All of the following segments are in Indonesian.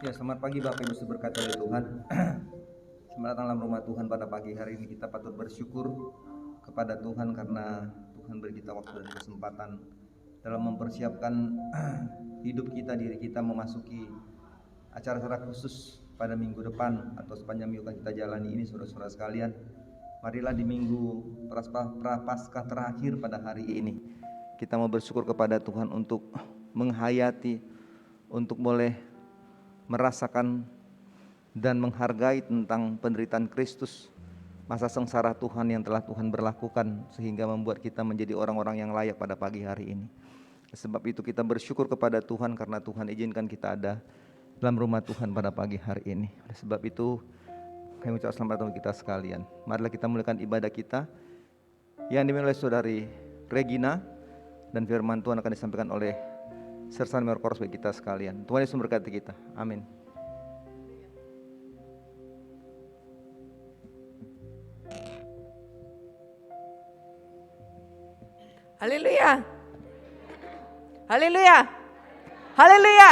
Ya, selamat pagi Bapak Ibu diberkati oleh Tuhan. Selamat datang dalam rumah Tuhan pada pagi hari ini. Kita patut bersyukur kepada Tuhan karena Tuhan beri kita waktu dan kesempatan dalam mempersiapkan hidup kita, diri kita memasuki acara-acara khusus pada minggu depan atau sepanjang minggu kita jalani ini, saudara-saudara sekalian. Marilah di minggu Prapaskah terakhir pada hari ini kita mau bersyukur kepada Tuhan untuk menghayati, untuk boleh merasakan dan menghargai tentang penderitaan Kristus, masa sengsara Tuhan yang telah Tuhan berlakukan sehingga membuat kita menjadi orang-orang yang layak pada pagi hari ini. Sebab itu kita bersyukur kepada Tuhan karena Tuhan izinkan kita ada dalam rumah Tuhan pada pagi hari ini. Sebab itu kami ucapkan selamat datang kita sekalian. Marilah kita mulaikan ibadah kita yang dimulai oleh Saudari Regina, dan firman Tuhan akan disampaikan oleh Sersan Merkors bagi kita sekalian. Tuhan Yesus memberkati kita. Amin. Haleluya. Haleluya. Haleluya.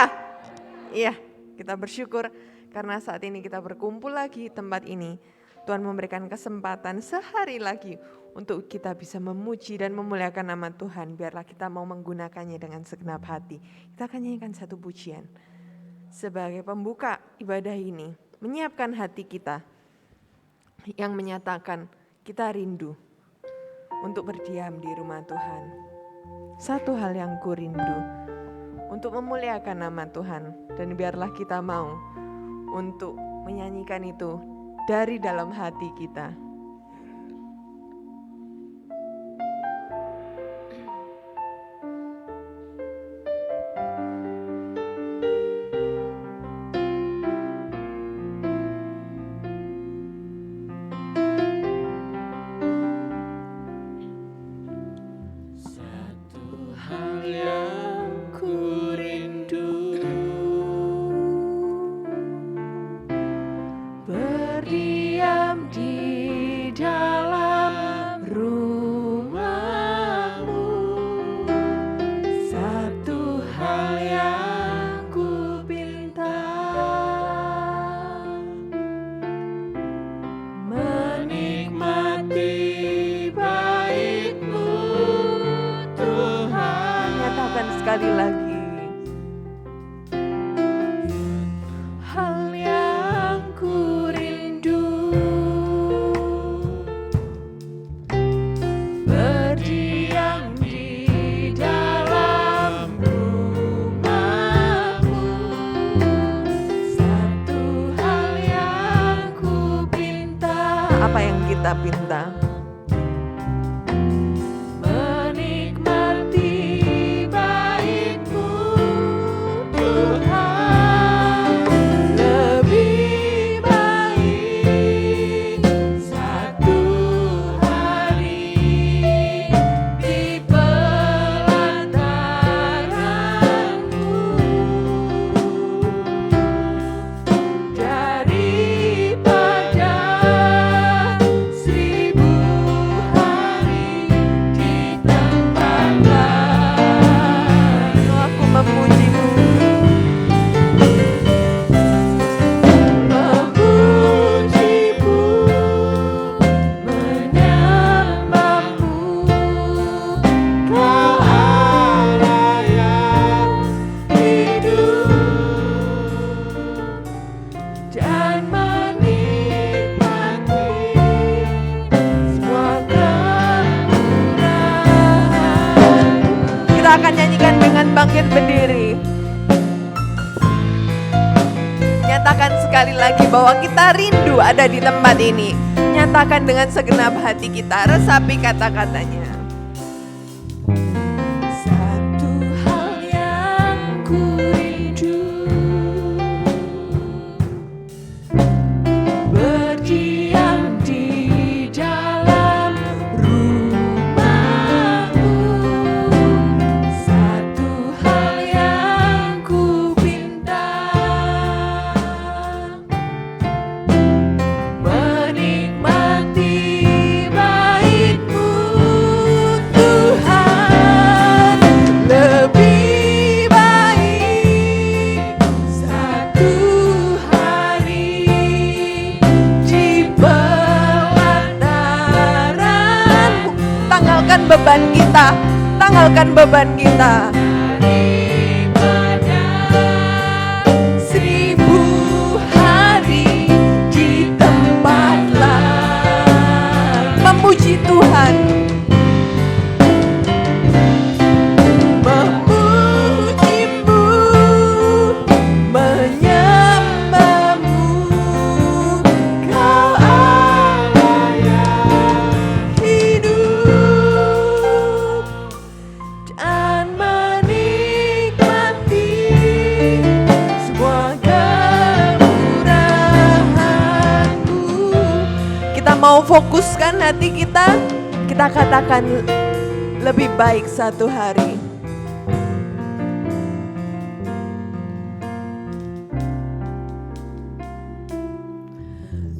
Iya, kita bersyukur karena saat ini kita berkumpul lagi di tempat ini. Tuhan memberikan kesempatan sehari lagi untuk kita bisa memuji dan memuliakan nama Tuhan. Biarlah kita mau menggunakannya dengan segenap hati. Kita akan nyanyikan satu pujian sebagai pembuka ibadah ini, menyiapkan hati kita yang menyatakan kita rindu untuk berdiam di rumah Tuhan. Satu hal yang ku rindu, untuk memuliakan nama Tuhan. Dan biarlah kita mau untuk menyanyikan itu dari dalam hati kita. Sekali lagi, hal yang ku rindu, berdiam di dalam rumah-Mu. Satu hal yang ku pinta. Apa yang kita pinta? Bangkit berdiri. Nyatakan sekali lagi bahwa kita rindu ada di tempat ini. Nyatakan dengan segenap hati kita, resapi kata-katanya. Satu hal yang ku rindu, berdiam di dalam rumah-Mu. Menikmati baik-Mu. kita, tanggalkan beban kita. Daripada 1000 hari di tempat lain. Memuji Tuhan, memujimu, menyembahmu, Kau Allah yang hidup, dan menikmati semua kemurahan-Mu. Kita mau fokuskan hati kita katakan lebih baik satu hari.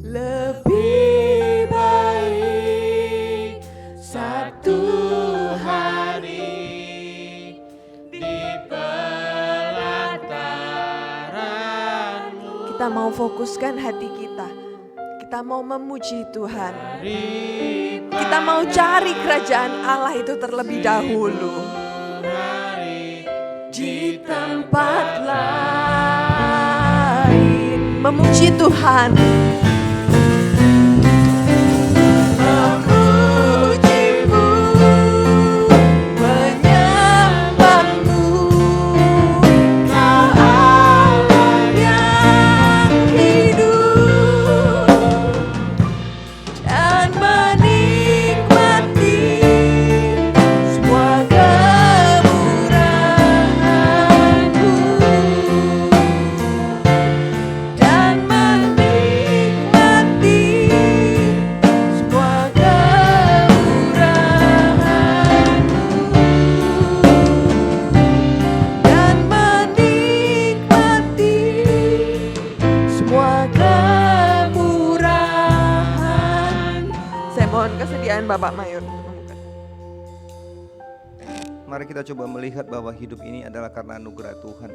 Lebih baik satu hari di pelataran-Mu. Kita mau fokuskan hati kita. Kita mau memuji Tuhan. Kita mau cari kerajaan Allah itu terlebih dahulu. Di tempat lain. Memuji Tuhan. Memujimu, menyembahmu, Kau Allah yang hidup, dan menikmati semua kemurahan-Mu, dan menikmati semua kemurahan-Mu, dan menikmati semua kemurahan. Saya mohon kesediaan Bapak Mayor untuk membuka. Mari kita coba melihat bahwa hidup ini adalah karena anugerah Tuhan.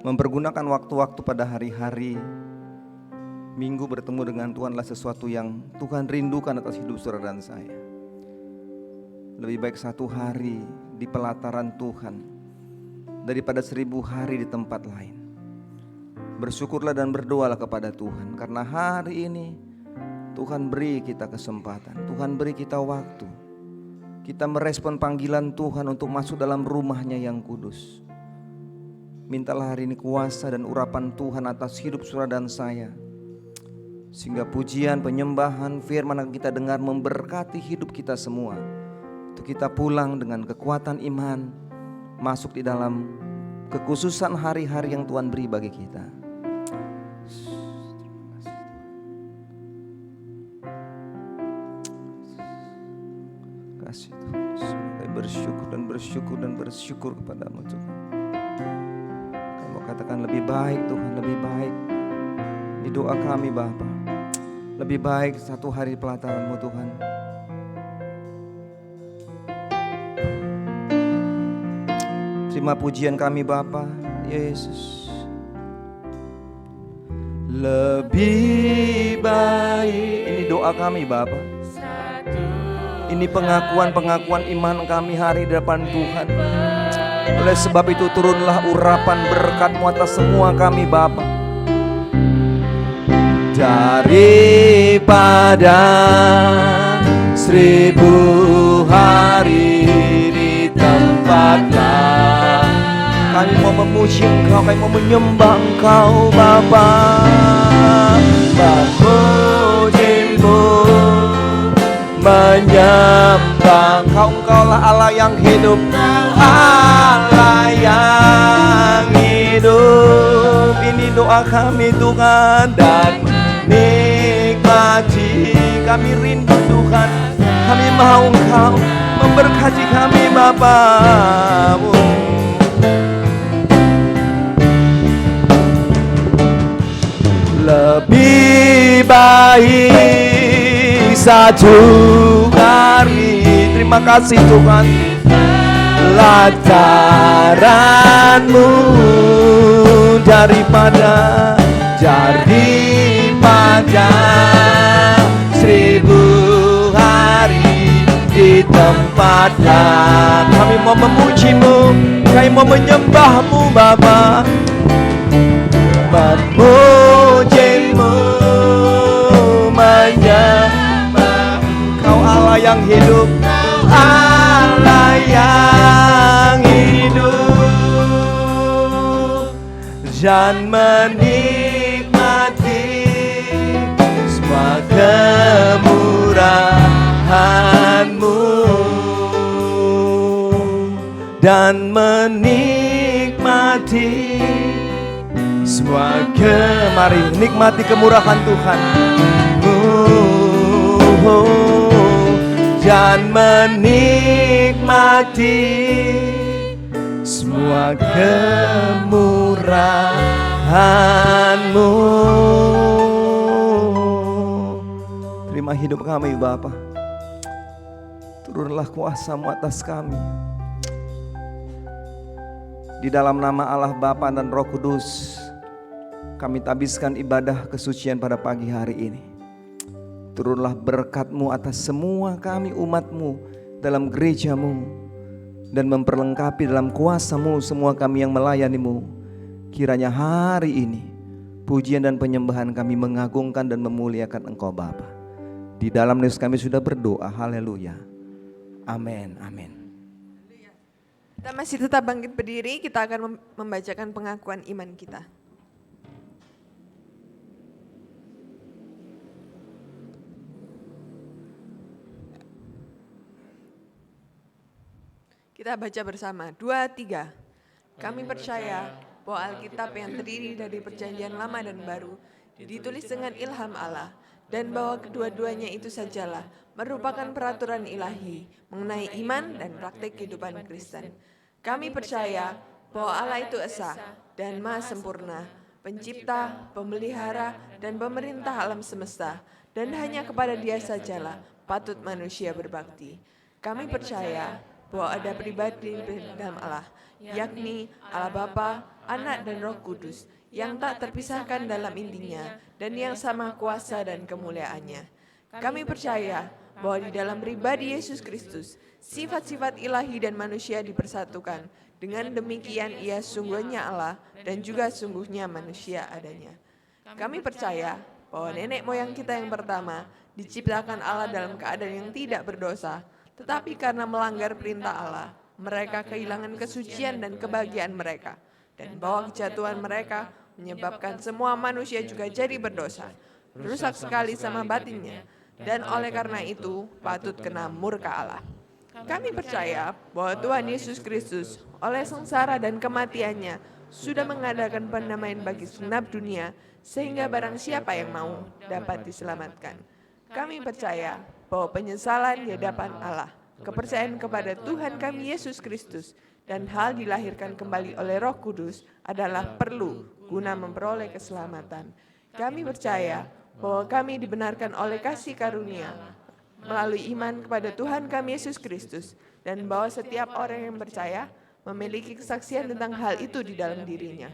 Mempergunakan waktu-waktu pada hari-hari Minggu bertemu dengan Tuhan adalah sesuatu yang Tuhan rindukan atas hidup saudara dan saya. Lebih baik satu hari di pelataran Tuhan daripada 1000 hari di tempat lain. Bersyukurlah dan berdoalah kepada Tuhan, karena hari ini Tuhan beri kita kesempatan, Tuhan beri kita waktu. Kita merespon panggilan Tuhan untuk masuk dalam rumahnya yang kudus. Mintalah hari ini kuasa dan urapan Tuhan atas hidup saudara dan saya, sehingga pujian, penyembahan, firman yang kita dengar memberkati hidup kita semua. Untuk kita pulang dengan kekuatan iman, masuk di dalam kekhususan hari-hari yang Tuhan beri bagi kita. Kasih Tuhan, saya bersyukur dan bersyukur dan bersyukur kepadamu Tuhan. Kami mau katakan lebih baik Tuhan, lebih baik. Ini doa kami Bapa. Lebih baik satu hari pelataran-Mu Tuhan. Terima pujian kami Bapa, Yesus. Lebih baik. Ini doa kami Bapa. Ini pengakuan-pengakuan iman kami hari di depan Tuhan. Oleh sebab itu turunlah urapan berkat-Mu atas semua kami Bapa. Daripada 1000 hari di tempat lain, kami mau memuji Engkau, kami mau menyembah Engkau Bapa. Memuji-Mu, menyembah Engkau, Engkaulah Allah yang hidup, Allah yang hidup. Ini doa kami Tuhan, dan nikmati, kami rindu Tuhan, kami mau Engkau memberkati kami Bapa-Mu. Lebih baik satu hari, terima kasih Tuhan, pelataran-Mu daripada 1000 hari di tempatlah. Kami mau memuji-Mu, kami mau menyembah-Mu Bapa, memuji-Mu, menyembah. Kau Allah yang hidup, Allah yang hidup, dan menikmati semua kemurahan-Mu, dan menikmati semua mari nikmati kemurahan Tuhan, dan menikmati semua kemurahan-Mu. Terima hidup kami Bapa, turunlah kuasa-Mu atas kami. Di dalam nama Allah Bapa dan Roh Kudus, kami tabiskan ibadah kesucian pada pagi hari ini. Turunlah berkat-Mu atas semua kami umat-Mu dalam gereja-Mu, dan memperlengkapi dalam kuasa-Mu semua kami yang melayani-Mu. Kiranya hari ini pujian dan penyembahan kami mengagungkan dan memuliakan Engkau Bapa. Di dalam Yesus kami sudah berdoa, haleluya, amin, amin. Kita masih tetap bangkit berdiri, kita akan membacakan pengakuan iman kita. Kita baca bersama, 2, 3. Kami percaya bahwa Alkitab yang terdiri dari perjanjian lama dan baru ditulis dengan ilham Allah, dan bahwa kedua-duanya itu sajalah merupakan peraturan ilahi mengenai iman dan praktik kehidupan Kristen. Kami percaya bahwa Allah itu esa dan maha sempurna, pencipta, pemelihara, dan pemerintah alam semesta, dan hanya kepada Dia sajalah patut manusia berbakti. Kami percaya bahwa ada pribadi dalam Allah, yakni Allah Bapa, Anak, dan Roh Kudus, yang tak terpisahkan dalam intinya, dan yang sama kuasa dan kemuliaannya. Kami percaya bahwa di dalam pribadi Yesus Kristus, sifat-sifat ilahi dan manusia dipersatukan. Dengan demikian ia sungguhnya Allah dan juga sungguhnya manusia adanya. Kami percaya bahwa nenek moyang kita yang pertama diciptakan Allah dalam keadaan yang tidak berdosa, tetapi karena melanggar perintah Allah, mereka kehilangan kesucian dan kebahagiaan mereka, dan bahwa kejatuhan mereka menyebabkan semua manusia juga jadi berdosa, rusak sekali sama batinnya, dan oleh karena itu patut kena murka Allah. Kami percaya bahwa Tuhan Yesus Kristus oleh sengsara dan kematiannya sudah mengadakan pendamaian bagi segenap dunia, sehingga barang siapa yang mau dapat diselamatkan. Kami percaya bahwa penyesalan di hadapan Allah, kepercayaan kepada Tuhan kami Yesus Kristus, dan hal dilahirkan kembali oleh Roh Kudus adalah perlu guna memperoleh keselamatan. Kami percaya bahwa kami dibenarkan oleh kasih karunia melalui iman kepada Tuhan kami Yesus Kristus, dan bahwa setiap orang yang percaya memiliki kesaksian tentang hal itu di dalam dirinya.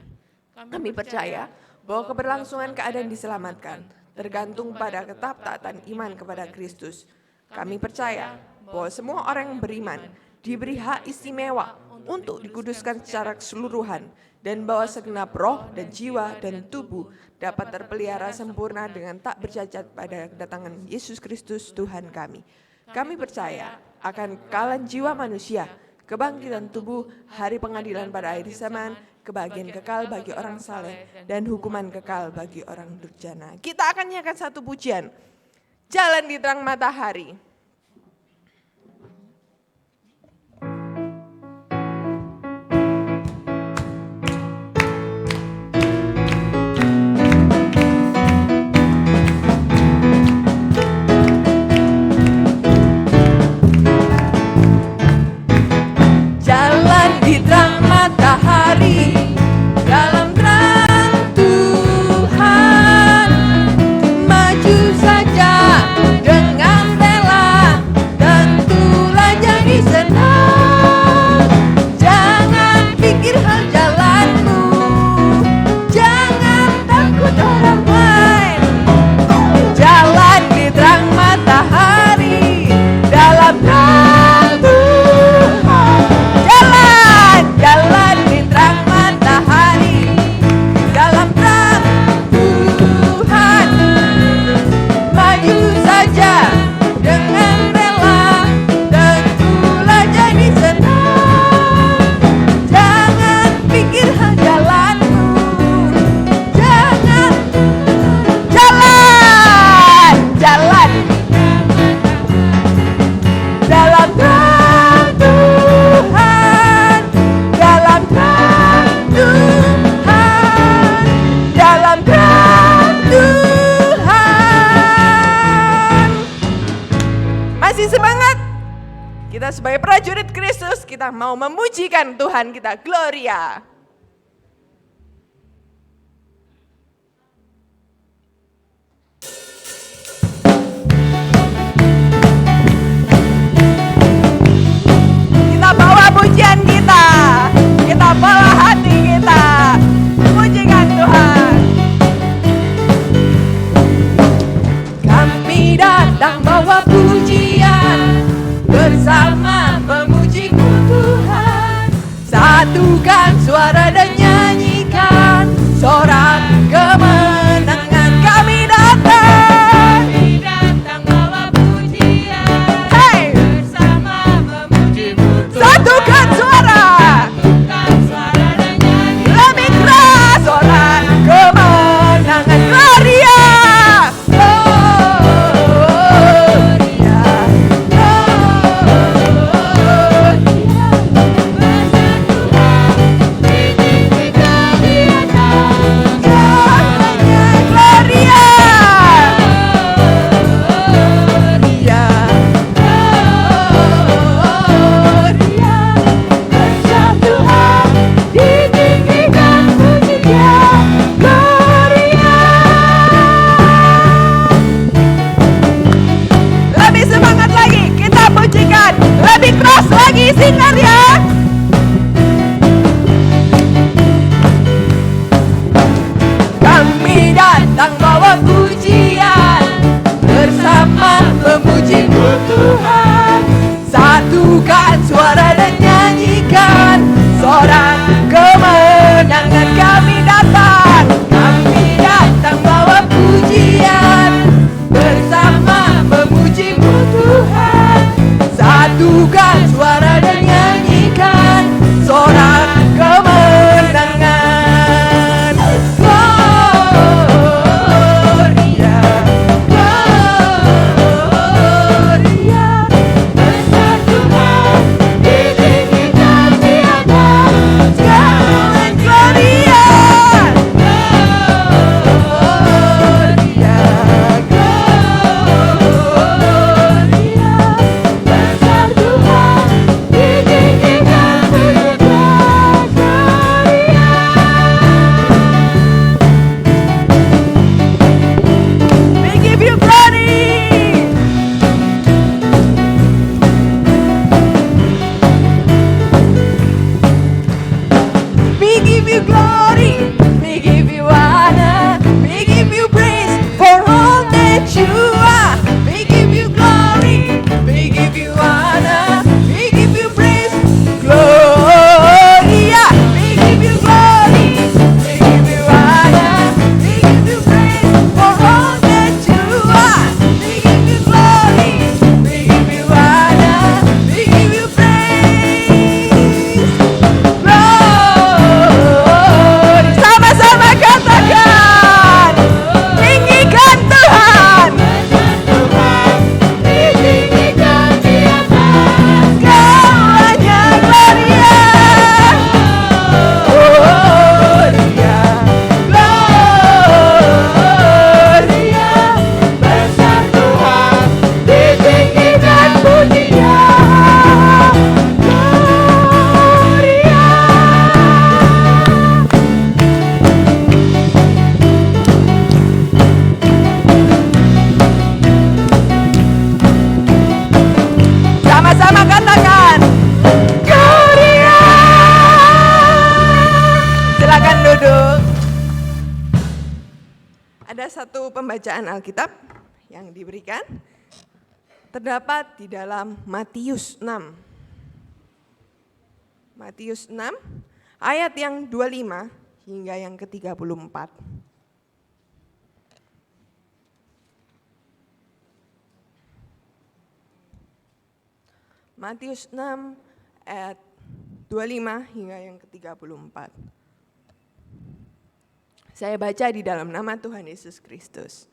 Kami percaya bahwa keberlangsungan keadaan diselamatkan tergantung pada ketaatan iman kepada Kristus. Kami percaya bahwa semua orang yang beriman diberi hak istimewa untuk dikuduskan secara keseluruhan, dan bahwa segenap roh dan jiwa dan tubuh dapat terpelihara sempurna dengan tak bercacat pada kedatangan Yesus Kristus Tuhan kami. Kami percaya akan kekalahan jiwa manusia, kebangkitan tubuh, hari pengadilan pada akhir zaman, kebahagiaan kekal bagi orang saleh, dan hukuman kekal bagi orang durjana. Kita akan nyanyikan satu pujian, Jalan di Terang Matahari. Di terang matahari, dalam terang Tuhan, maju saja dengan rela. Karena sebagai prajurit Kristus kita mau memujikan Tuhan kita. Gloria. Kita bawa pujian kita. Kita bawa hati kita. Pujikan Tuhan. Kami datang bawa pujian, bersama memuji-Mu Tuhan. Satukan suara dan nyanyikan sorak kemenangan. Kami datang bawa pujian, Hey, bersama memuji-Mu Tuhan. satukan suara. Satukan suara dan nyanyikan Lebih keras sorak kemenangan. Gloria. Lebih semangat lagi, kita pujikan. Lebih keras lagi, sinar ya. Kami datang bawa pujian, bersama memuji-Mu Tuhan. Satukan suara dan nyanyikan sorak kemenangan. Kami datang bawa pujian, bersama memuji-Mu Tuhan. Satukan suara dan nyanyikan sorak kemenangan. Gloria, Gloria, besar Tuhan, ditinggikan di atas segala. Gloria. Gloria, Gloria, besar Tuhan, ditinggikan di atas Gloria. We give you glory. We give you glory, we give you honor, we give you praise for all that you are. We give you glory, we give you honor, we give you praise. Gloria, we give you glory, we give you honor, we give you praise for all that you are. We give you glory, we give you honor, we give you praise. Glory. Sama-sama katakan, tinggikan Tuhan. Ditinggikan di atas Segalanya Gloria. Gloria, Gloria, besar Tuhan, ditinggikan pujinya. Gloria. Sama-sama katakan, Gloria. silakan duduk. Ada satu pembacaan Alkitab yang diberikan, terdapat di dalam Matius 6. Matius 6 ayat yang 25 hingga yang ke-34. Matius 6 ayat 25 hingga yang ke-34. Saya baca di dalam nama Tuhan Yesus Kristus.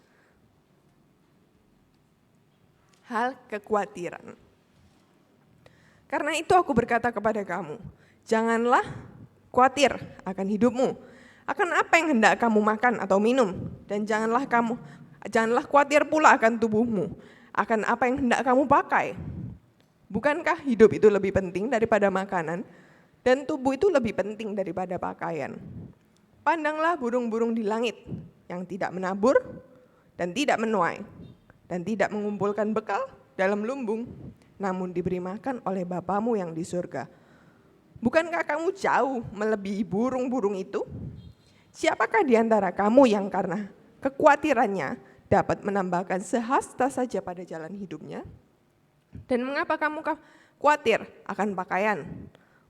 Hal kekhawatiran. Karena itu aku berkata kepada kamu, janganlah khawatir akan hidupmu, akan apa yang hendak kamu makan atau minum, dan janganlah khawatir pula akan tubuhmu, akan apa yang hendak kamu pakai. Bukankah hidup itu lebih penting daripada makanan, dan tubuh itu lebih penting daripada pakaian? Pandanglah burung-burung di langit yang tidak menabur dan tidak menuai dan tidak mengumpulkan bekal dalam lumbung, namun diberi makan oleh Bapamu yang di surga. Bukankah kamu jauh melebihi burung-burung itu? Siapakah di antara kamu yang karena kekhawatirannya dapat menambahkan sehasta saja pada jalan hidupnya? Dan mengapa kamu khawatir akan pakaian?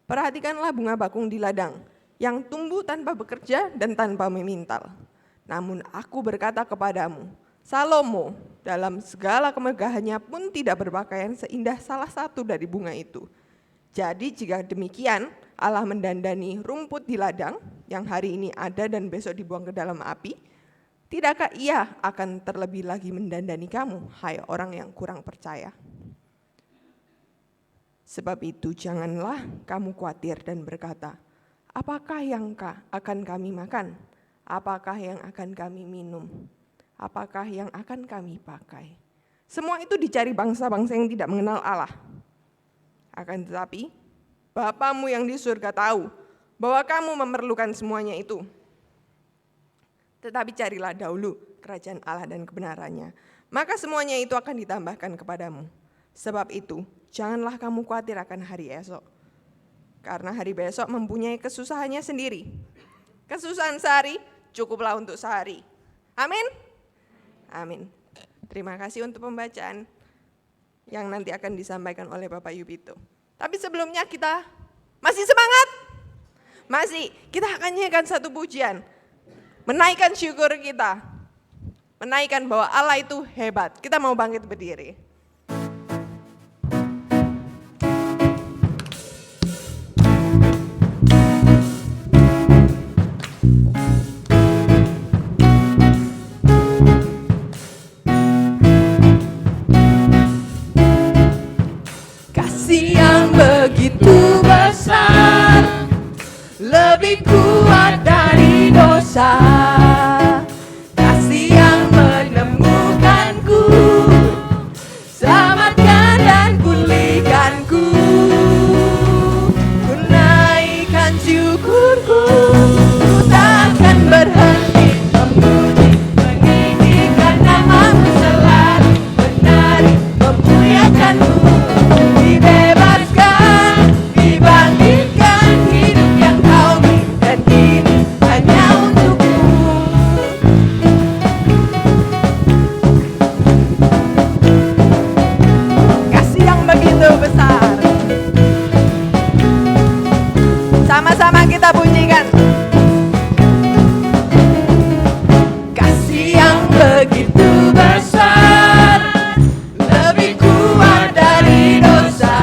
Perhatikanlah bunga bakung di ladang, yang tumbuh tanpa bekerja dan tanpa memintal. Namun aku berkata kepadamu, Salomo dalam segala kemegahannya pun tidak berpakaian seindah salah satu dari bunga itu. Jadi jika demikian, Allah mendandani rumput di ladang yang hari ini ada dan besok dibuang ke dalam api, tidakkah Ia akan terlebih lagi mendandani kamu, hai orang yang kurang percaya? Sebab itu janganlah kamu khawatir dan berkata, apakah yang akan kami makan? Apakah yang akan kami minum? Apakah yang akan kami pakai? Semua itu dicari bangsa-bangsa yang tidak mengenal Allah. Akan tetapi, Bapamu yang di surga tahu bahwa kamu memerlukan semuanya itu. Tetapi carilah dahulu kerajaan Allah dan kebenarannya, maka semuanya itu akan ditambahkan kepadamu. Sebab itu, janganlah kamu khawatir akan hari esok, karena hari besok mempunyai kesusahannya sendiri. Kesusahan sehari cukuplah untuk sehari. Amin. Amin. Terima kasih untuk pembacaan yang nanti akan disampaikan oleh Bapak Yubito. Tapi sebelumnya kita masih semangat? Masih, kita akan nyanyikan satu pujian. Menaikkan syukur kita. Menaikkan bahwa Allah itu hebat. Kita mau bangkit berdiri. Begitu besar, lebih kuat dari dosa. Kasih yang menemukanku, selamatkan dan pulihkanku. Ku naikkan syukurku, ku takkan berhenti memuji, meninggikan namamu selalu, menari, memuliakanmu. Sama-sama kita pujikan. Kasih yang begitu besar, lebih kuat dari dosa.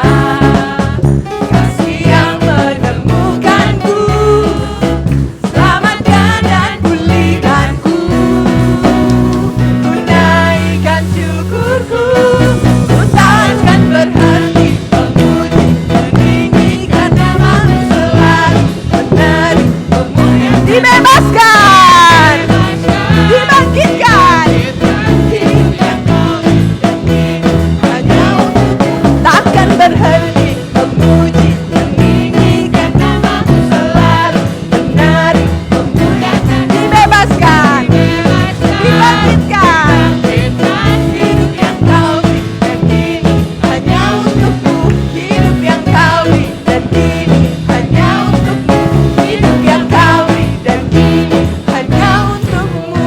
Kasih yang menemukanku, selamatkan dan pulihkanku. Ku naikkan syukurku, ku takkan berhenti memuji, meninggikan namamu selalu, menari, memuliakan. Dibebaskan, dibangkitkan, takkan berhenti memuji, meninggikan namamu selalu, menari, memuliakan. dibebaskan, dibangkitkan. Hidup yang kau berikan ini hanya untukmu. Hidup yang kau berikan ini hanya untukmu. Hidup yang kau berikan ini hanya untukmu.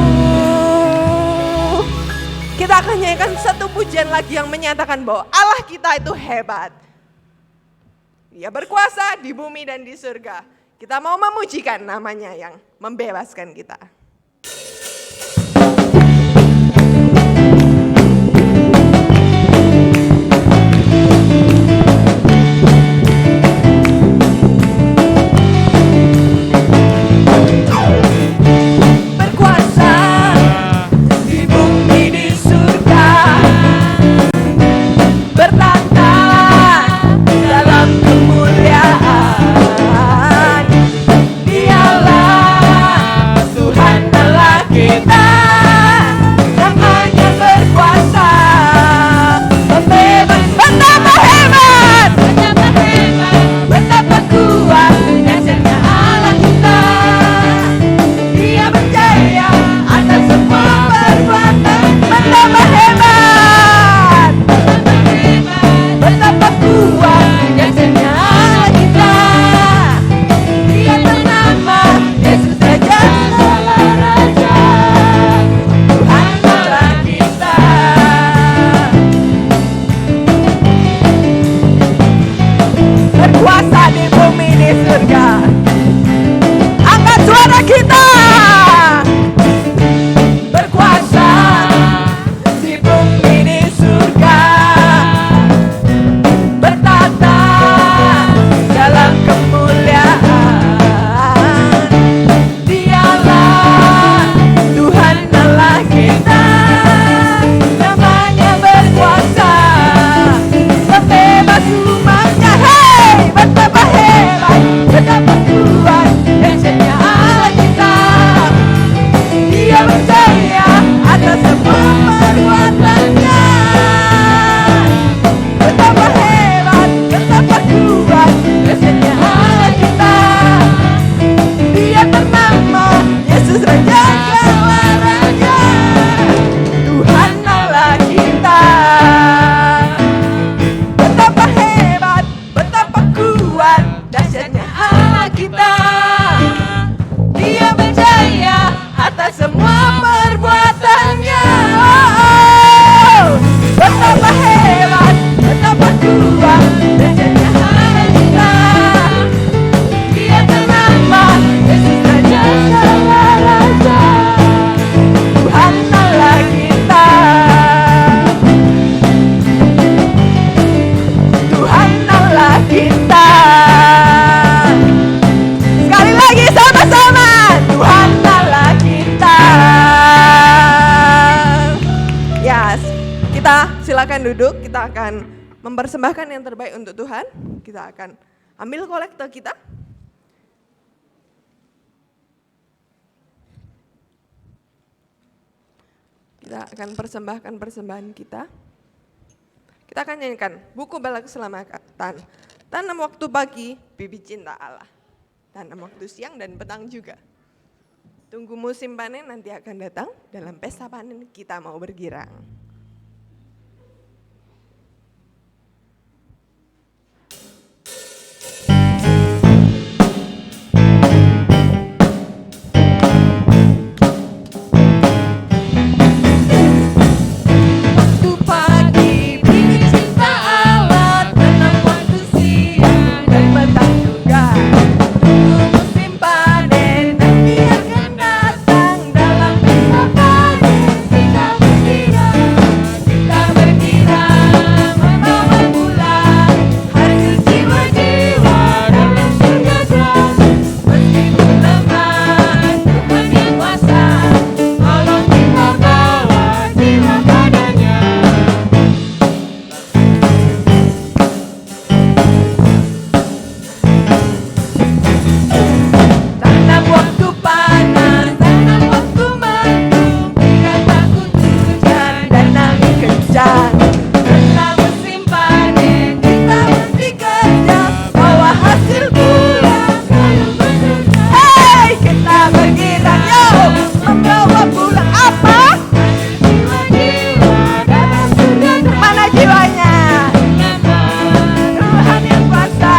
Kita akan nyanyikan satu pujian lagi yang menyatakan bahwa Allah kita itu hebat. Dia berkuasa di bumi dan di surga. Kita mau memujikan namanya yang membebaskan kita. Berkuasa di bumi di surga, bertata dalam kemuliaan. Dialah Tuhan silakan duduk, kita akan mempersembahkan yang terbaik untuk Tuhan. Kita akan ambil kolektor kita. Kita akan persembahkan persembahan kita. Kita akan nyanyikan buku Bala Keselamatan. Tanam waktu pagi, bibit cinta Allah. Tanam waktu siang dan petang juga. Tunggu musim panen nanti akan datang, dalam pesta panen kita mau bergirang. Waktu pagi, bibit cinta Allah, tanam waktu siang dan petang juga. Tunggu musim panen nanti akan datang, dalam pesta panen kita bergirang. Kita bergirang membawa pulang hasil jiwa-jiwa dalam surga terang. Meskipun lemah, Tuhan yang kuasa, tolong kita bawa jiwa padanya. Tanam waktu panas, tanam waktu mendung, tidak takut hujan dan angin kencang. Setelah musim panen, kita mesti kerja, bawa hasil pulang kayu berserta. Hey, kita bergirang yo, membawa pulang apa? Jiwa-jiwa dalam surga terang. Mana jiwanya? Tuhan yang kuasa,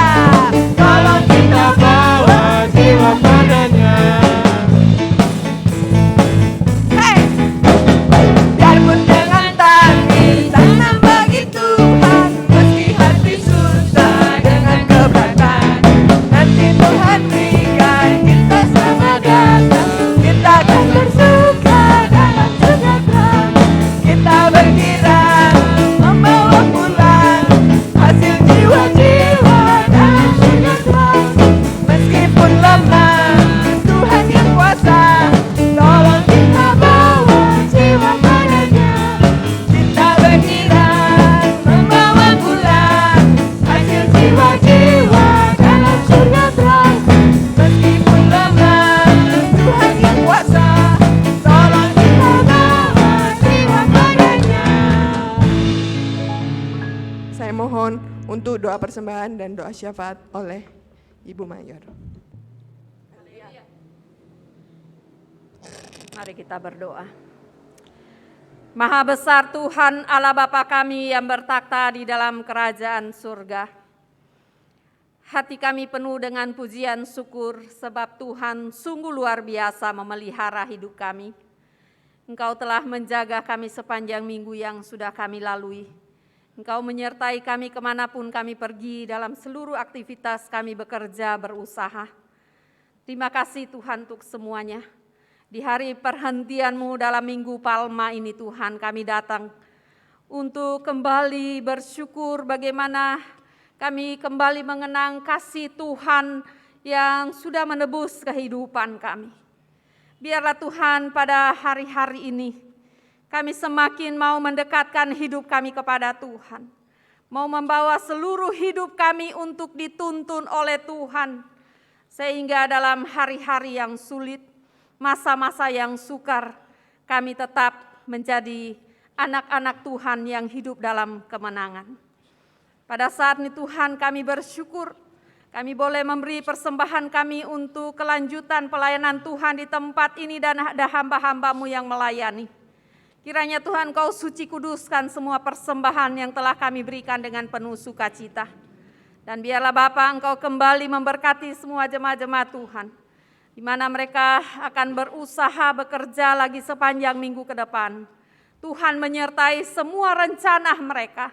tolong kita bawa jiwa padanya. Hey, biarpun dengan tangis tanam bagi Tuhan, meski hati susah dengan keberatan, nanti Tuhan berikan kita selamat datang. Kita akan bersuka dalam surga terang. Kita bergirang membawa pulang hasil jiwa-jiwa dalam surga terang. Meskipun lemah, Tuhan yang kuasa, tolong kita bawa jiwa padanya. Kita bergirang membawa pulang hasil jiwa-jiwa dalam surga terang. Meskipun lemah, Tuhan yang kuasa, tolong kita bawa jiwa padanya. Saya mohon untuk doa persembahan dan doa syafaat oleh Ibu Mayor. Mari kita berdoa. Maha besar Tuhan Allah Bapa kami yang bertakhta di dalam kerajaan surga. Hati kami penuh dengan pujian syukur sebab Tuhan sungguh luar biasa memelihara hidup kami. Engkau telah menjaga kami sepanjang minggu yang sudah kami lalui. Engkau menyertai kami kemanapun kami pergi dalam seluruh aktivitas kami bekerja, berusaha. Terima kasih Tuhan untuk semuanya. Di hari perhentian-Mu dalam Minggu Palma ini Tuhan kami datang untuk kembali bersyukur bagaimana kami kembali mengenang kasih Tuhan yang sudah menebus kehidupan kami. Biarlah Tuhan pada hari-hari ini kami semakin mau mendekatkan hidup kami kepada Tuhan. Mau membawa seluruh hidup kami untuk dituntun oleh Tuhan. Sehingga dalam hari-hari yang sulit, masa-masa yang sukar, kami tetap menjadi anak-anak Tuhan yang hidup dalam kemenangan. Pada saat ini Tuhan kami bersyukur, kami boleh memberi persembahan kami untuk kelanjutan pelayanan Tuhan di tempat ini dan ada hamba-hamba-Mu yang melayani. Kiranya Tuhan Kau suci kuduskan semua persembahan yang telah kami berikan dengan penuh sukacita. Dan biarlah Bapa Engkau kembali memberkati semua jemaat-jemaat Tuhan. Di mana mereka akan berusaha bekerja lagi sepanjang minggu ke depan. Tuhan menyertai semua rencana mereka.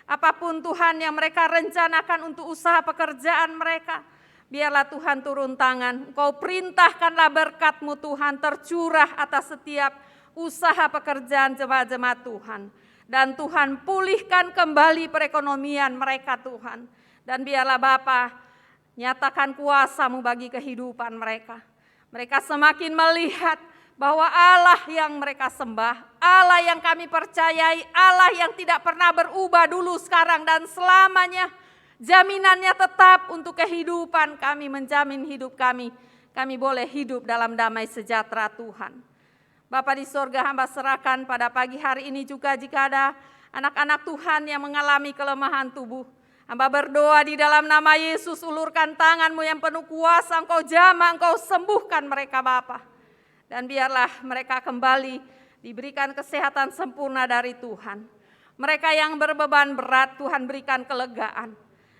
Apapun Tuhan yang mereka rencanakan untuk usaha pekerjaan mereka. Biarlah Tuhan turun tangan. Engkau perintahkanlah berkat-Mu Tuhan tercurah atas setiap usaha pekerjaan jemaat-jemaat Tuhan. Dan Tuhan pulihkan kembali perekonomian mereka Tuhan. Dan biarlah Bapa nyatakan kuasa-Mu bagi kehidupan mereka. Mereka semakin melihat bahwa Allah yang mereka sembah, Allah yang kami percayai, Allah yang tidak pernah berubah dulu, sekarang, dan selamanya, jaminannya tetap untuk kehidupan kami, menjamin hidup kami. Kami boleh hidup dalam damai sejahtera Tuhan. Bapa di sorga, hamba serahkan pada pagi hari ini juga jika ada anak-anak Tuhan yang mengalami kelemahan tubuh. Hamba berdoa di dalam nama Yesus, ulurkan tangan-Mu yang penuh kuasa, Engkau jamah, Engkau sembuhkan mereka Bapa. Dan biarlah mereka kembali diberikan kesehatan sempurna dari Tuhan. Mereka yang berbeban berat, Tuhan berikan kelegaan.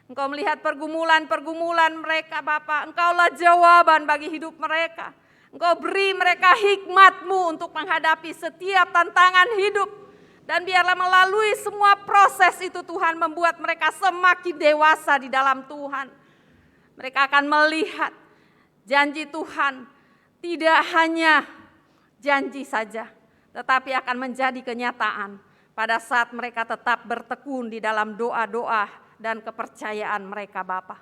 Engkau melihat pergumulan-pergumulan mereka Bapa, Engkaulah jawaban bagi hidup mereka. Engkau beri mereka hikmat-Mu untuk menghadapi setiap tantangan hidup. Dan biarlah melalui semua proses itu Tuhan membuat mereka semakin dewasa di dalam Tuhan. Mereka akan melihat janji Tuhan tidak hanya janji saja, tetapi akan menjadi kenyataan pada saat mereka tetap bertekun di dalam doa-doa dan kepercayaan mereka Bapa.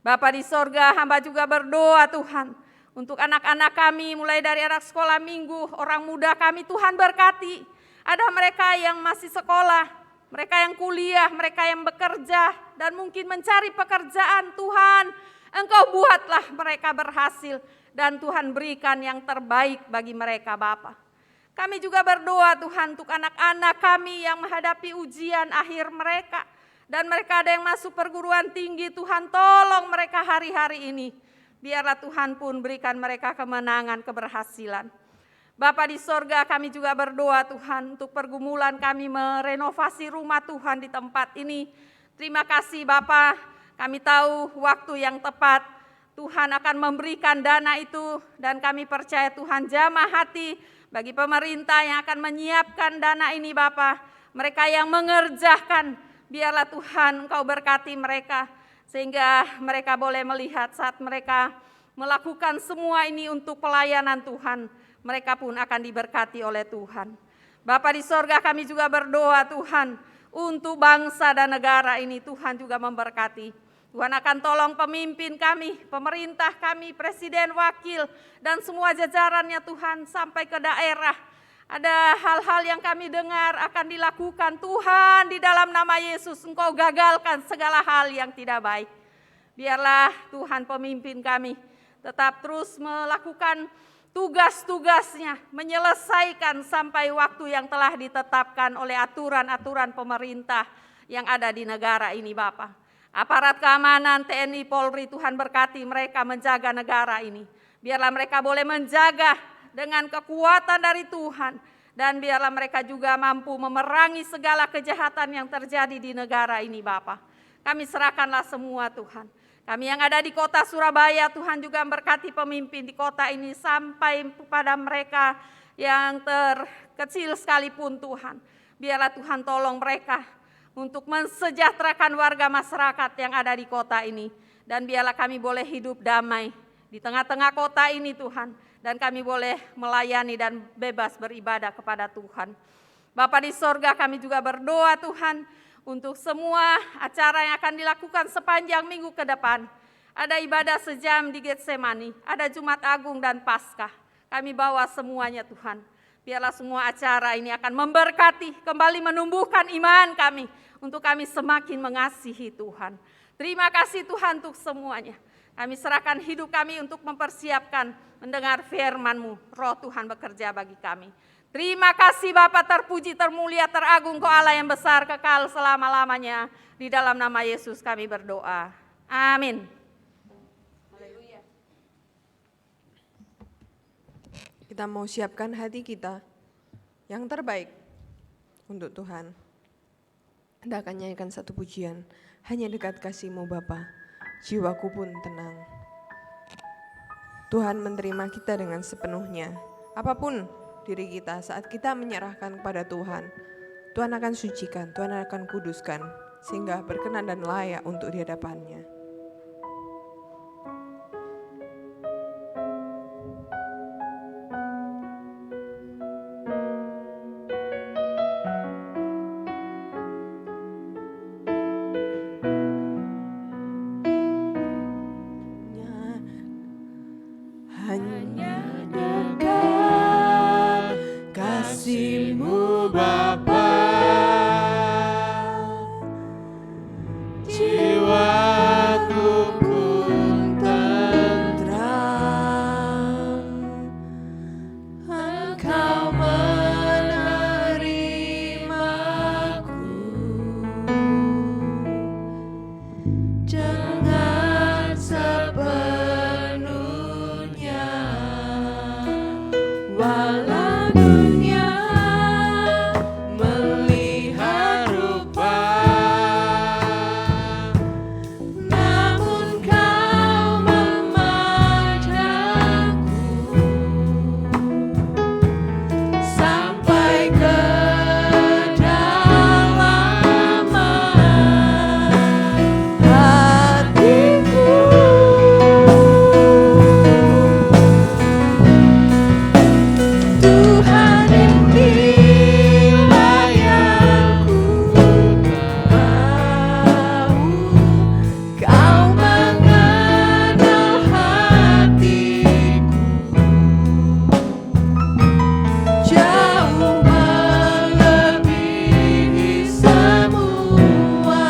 Bapa di sorga, hamba juga berdoa Tuhan, untuk anak-anak kami mulai dari anak sekolah minggu, orang muda kami Tuhan berkati. Ada mereka yang masih sekolah, mereka yang kuliah, mereka yang bekerja dan mungkin mencari pekerjaan. Tuhan, Engkau buatlah mereka berhasil dan Tuhan berikan yang terbaik bagi mereka Bapa. Kami juga berdoa Tuhan untuk anak-anak kami yang menghadapi ujian akhir mereka. Dan mereka ada yang masuk perguruan tinggi, Tuhan tolong mereka hari-hari ini. Biarlah Tuhan pun berikan mereka kemenangan, keberhasilan. Bapa di sorga, kami juga berdoa Tuhan untuk pergumulan kami merenovasi rumah Tuhan di tempat ini. Terima kasih Bapa, kami tahu waktu yang tepat Tuhan akan memberikan dana itu. Dan kami percaya Tuhan jamah hati bagi pemerintah yang akan menyiapkan dana ini Bapa. Mereka yang mengerjakan, biarlah Tuhan Engkau berkati mereka. Sehingga mereka boleh melihat saat mereka melakukan semua ini untuk pelayanan Tuhan, mereka pun akan diberkati oleh Tuhan. Bapa di sorga, kami juga berdoa Tuhan untuk bangsa dan negara ini, Tuhan juga memberkati. Tuhan akan tolong pemimpin kami, pemerintah kami, presiden, wakil, dan semua jajarannya Tuhan sampai ke daerah. Ada hal-hal yang kami dengar akan dilakukan. Tuhan, di dalam nama Yesus Engkau gagalkan segala hal yang tidak baik. Biarlah Tuhan pemimpin kami tetap terus melakukan tugas-tugasnya, menyelesaikan sampai waktu yang telah ditetapkan oleh aturan-aturan pemerintah yang ada di negara ini Bapa. Aparat keamanan TNI Polri, Tuhan berkati mereka menjaga negara ini. Biarlah mereka boleh menjaga dengan kekuatan dari Tuhan. Dan biarlah mereka juga mampu memerangi segala kejahatan yang terjadi di negara ini Bapa. Kami serahkanlah semua Tuhan. Kami yang ada di kota Surabaya, Tuhan juga memberkati pemimpin di kota ini sampai kepada mereka yang terkecil sekalipun Tuhan. Biarlah Tuhan tolong mereka untuk mensejahterakan warga masyarakat yang ada di kota ini. Dan biarlah kami boleh hidup damai di tengah-tengah kota ini Tuhan. Dan kami boleh melayani dan bebas beribadah kepada Tuhan. Bapa di sorga, kami juga berdoa Tuhan untuk semua acara yang akan dilakukan sepanjang minggu ke depan. Ada ibadah sejam di Getsemani, ada Jumat Agung dan Paskah. Kami bawa semuanya Tuhan. Biarlah semua acara ini akan memberkati, kembali menumbuhkan iman kami. Untuk kami semakin mengasihi Tuhan. Terima kasih Tuhan untuk semuanya. Kami serahkan hidup kami untuk mempersiapkan mendengar firman-Mu. Roh Tuhan bekerja bagi kami. Terima kasih Bapa, terpuji, termulia, teragung Kau Allah yang besar, kekal selama-lamanya. Di dalam nama Yesus kami berdoa. Amin. Kita mau siapkan hati kita yang terbaik untuk Tuhan. Anda akan nyanyikan satu pujian. Hanya dekat kasih-Mu Bapa, jiwaku pun tenang. Tuhan menerima kita dengan sepenuhnya. Apapun diri kita saat kita menyerahkan kepada Tuhan, Tuhan akan sucikan, Tuhan akan kuduskan, sehingga berkenan dan layak untuk di hadapan-Nya. Hanya dekat Kau menerimaku dengan sepenuhnya, walau dunia melihat rupa, namun Kau memandangku sampai ke kedalaman hatiku. Tuhan, inilah yang ku mau, Kau mengenal hatiku jauh melebihi semua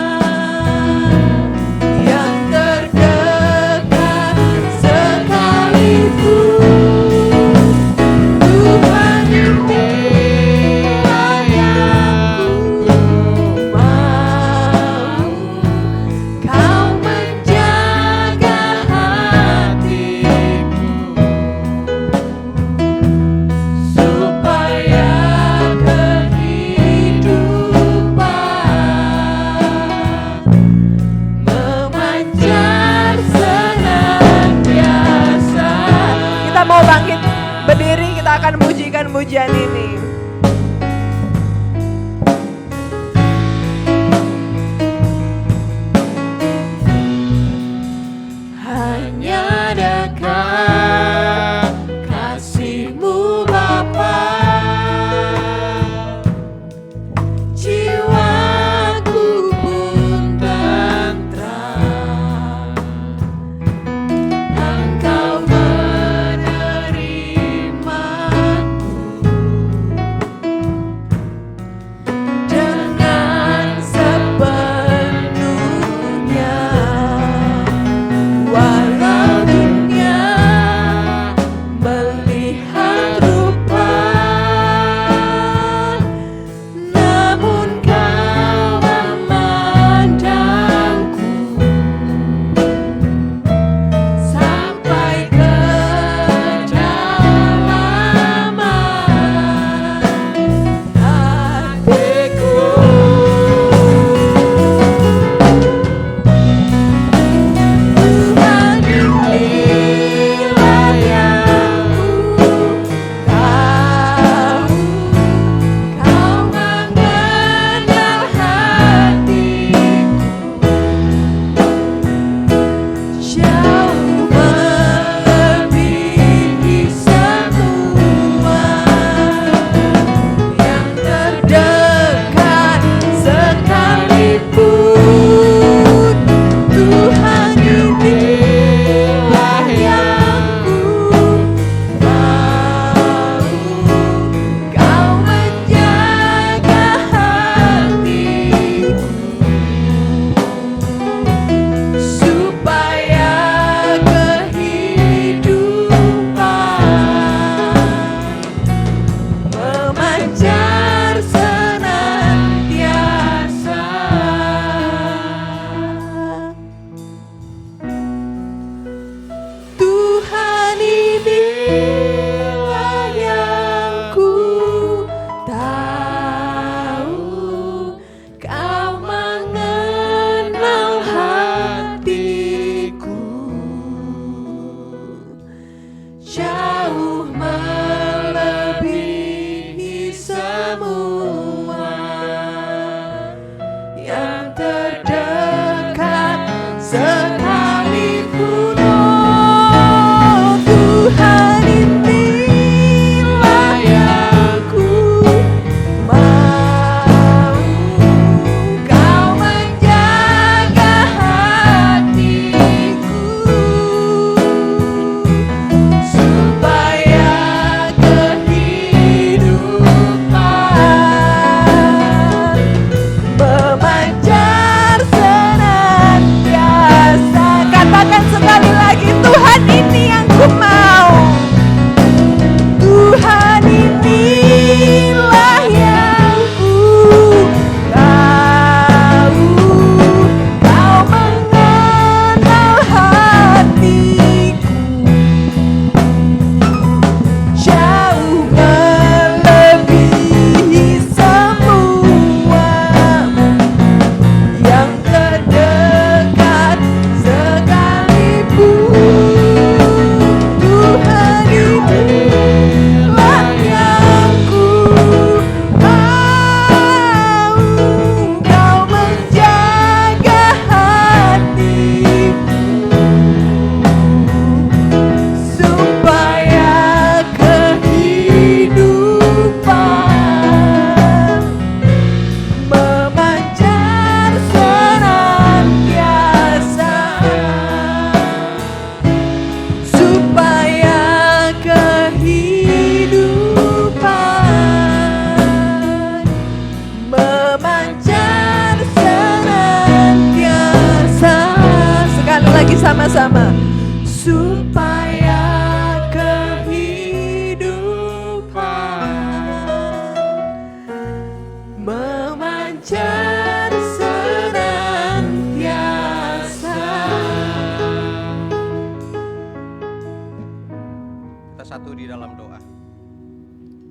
yang terdekat sekalipun. Tuhan, inilah yang ku mau, Kau menjaga hatiku supaya kehidupan memancar senantiasa. Kita mau bangkit berdiri, kita akan mujikan pujian ini. Hanya dekat kasih-Mu Bapa, jiwaku pun tentram. Engkau menerimaku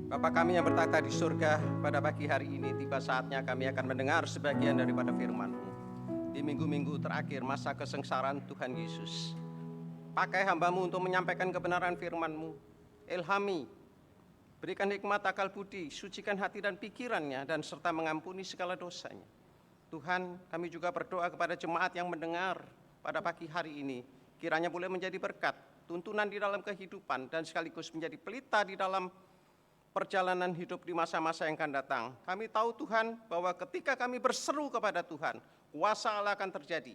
Bapa kami yang bertata di surga, pada pagi hari ini tiba saatnya kami akan mendengar sebagian daripada firman-Mu. Di minggu-minggu terakhir masa kesengsaraan Tuhan Yesus, pakai hamba-Mu untuk menyampaikan kebenaran firman-Mu. Ilhami, berikan hikmat akal budi, sucikan hati dan pikirannya, dan serta mengampuni segala dosanya. Tuhan, kami juga berdoa kepada jemaat yang mendengar pada pagi hari ini, kiranya boleh menjadi berkat, tuntunan di dalam kehidupan, dan sekaligus menjadi pelita di dalam perjalanan hidup di masa-masa yang akan datang. Kami tahu Tuhan bahwa ketika kami berseru kepada Tuhan, kuasa Allah akan terjadi.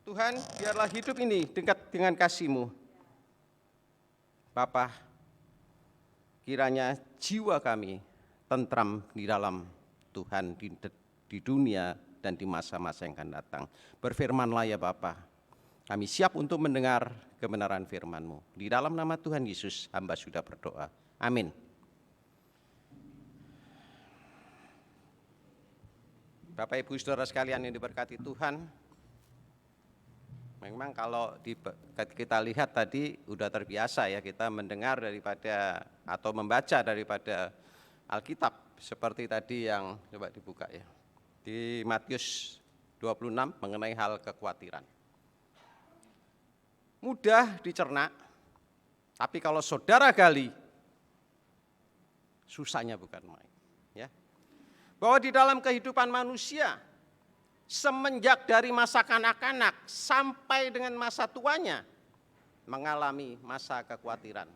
Tuhan, biarlah hidup ini dekat dengan kasih-Mu. Bapa, kiranya jiwa kami tentram di dalam Tuhan di dunia dan di masa-masa yang akan datang. Berfirmanlah ya Bapa, kami siap untuk mendengar kebenaran firman-Mu. Di dalam nama Tuhan Yesus, hamba sudah berdoa. Amin. Bapak Ibu Saudara sekalian yang diberkati Tuhan, memang kalau kita lihat tadi udah terbiasa ya kita mendengar daripada atau membaca daripada Alkitab seperti tadi yang coba dibuka ya. Di Matius 26 mengenai hal kekhawatiran. Mudah dicerna, tapi kalau saudara gali, susahnya bukan main. Ya. Bahwa di dalam kehidupan manusia, semenjak dari masa kanak-kanak sampai dengan masa tuanya, mengalami masa kekhawatiran.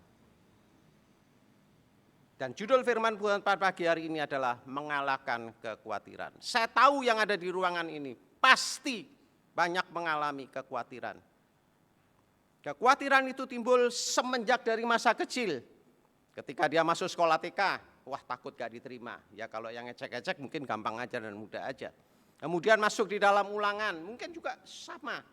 Dan judul firman Tuhan pada pagi hari ini adalah mengalahkan kekhawatiran. Saya tahu yang ada di ruangan ini pasti banyak mengalami kekhawatiran. Kekhawatiran itu timbul semenjak dari masa kecil. Ketika dia masuk sekolah TK, wah takut gak diterima. Ya kalau yang ngecek-ngecek mungkin gampang aja dan mudah aja. Kemudian masuk di dalam ulangan, mungkin juga sama.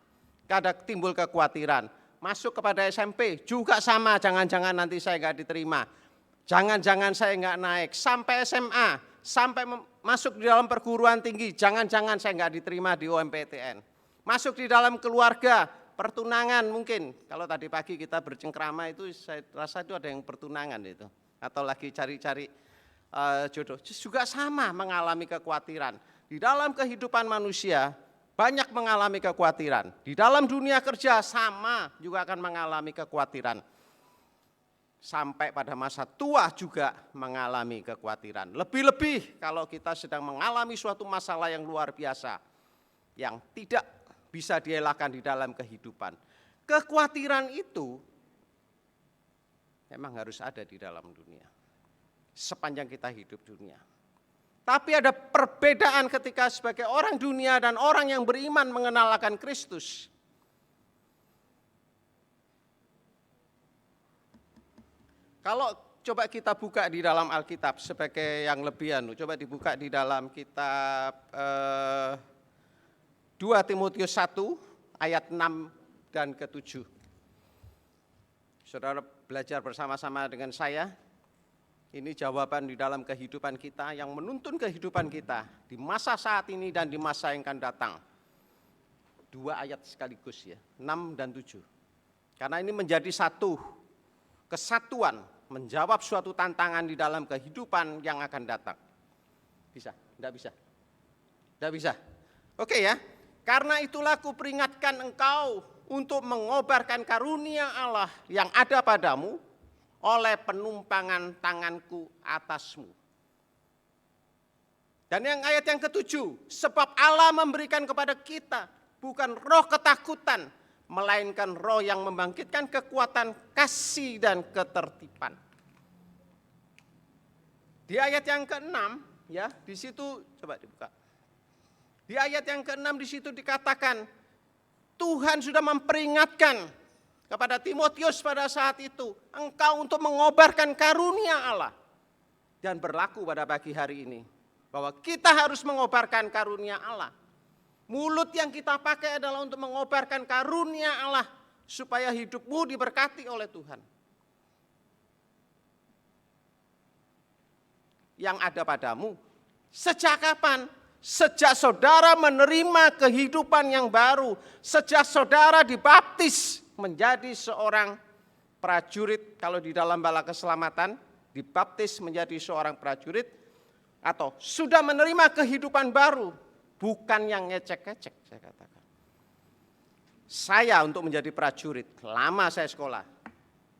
Kadang timbul kekhawatiran. Masuk kepada SMP juga sama, jangan-jangan nanti saya gak diterima. Jangan-jangan saya nggak naik. Sampai SMA, sampai masuk di dalam perguruan tinggi, jangan-jangan saya nggak diterima di UMPTN. Masuk di dalam keluarga, pertunangan mungkin. Kalau tadi pagi kita bercengkrama itu saya rasa itu ada yang pertunangan itu. Atau lagi cari-cari jodoh. Juga sama mengalami kekhawatiran. Di dalam kehidupan manusia banyak mengalami kekhawatiran. Di dalam dunia kerja sama juga akan mengalami kekhawatiran. Sampai pada masa tua juga mengalami kekhawatiran. Lebih-lebih kalau kita sedang mengalami suatu masalah yang luar biasa, yang tidak bisa dielakkan di dalam kehidupan. Kekhawatiran itu memang harus ada di dalam dunia, sepanjang kita hidup dunia. Tapi ada perbedaan ketika sebagai orang dunia dan orang yang beriman mengenal akan Kristus. Kalau coba kita buka di dalam Alkitab sebagai yang lebih coba dibuka di dalam kitab 2 Timotius 1 ayat 6 dan ke-7. Saudara belajar bersama-sama dengan saya, ini jawaban di dalam kehidupan kita yang menuntun kehidupan kita di masa saat ini dan di masa yang akan datang. 2 ayat sekaligus ya, 6 dan 7. Karena ini menjadi satu kesatuan, menjawab suatu tantangan di dalam kehidupan yang akan datang. Bisa? Tidak bisa? Tidak bisa? Oke ya. Karena itulah kuperingatkan engkau untuk mengobarkan karunia Allah yang ada padamu oleh penumpangan tanganku atasmu. Dan yang ayat yang ke-7, sebab Allah memberikan kepada kita bukan roh ketakutan, melainkan roh yang membangkitkan kekuatan kasih dan ketertiban. Di ayat yang ke-6 ya, di situ coba dibuka. Di ayat yang ke-6 di situ dikatakan Tuhan sudah memperingatkan kepada Timotius pada saat itu, engkau untuk mengobarkan karunia Allah. Dan berlaku pada pagi hari ini bahwa kita harus mengobarkan karunia Allah. Mulut yang kita pakai adalah untuk mengobarkan karunia Allah supaya hidupmu diberkati oleh Tuhan. Yang ada padamu. Sejak kapan? Sejak saudara menerima kehidupan yang baru. Sejak saudara dibaptis menjadi seorang prajurit kalau di dalam bala keselamatan. dibaptis menjadi seorang prajurit, atau sudah menerima kehidupan baru, bukan yang ngecek-ngecek, saya katakan. Saya untuk menjadi prajurit, lama saya sekolah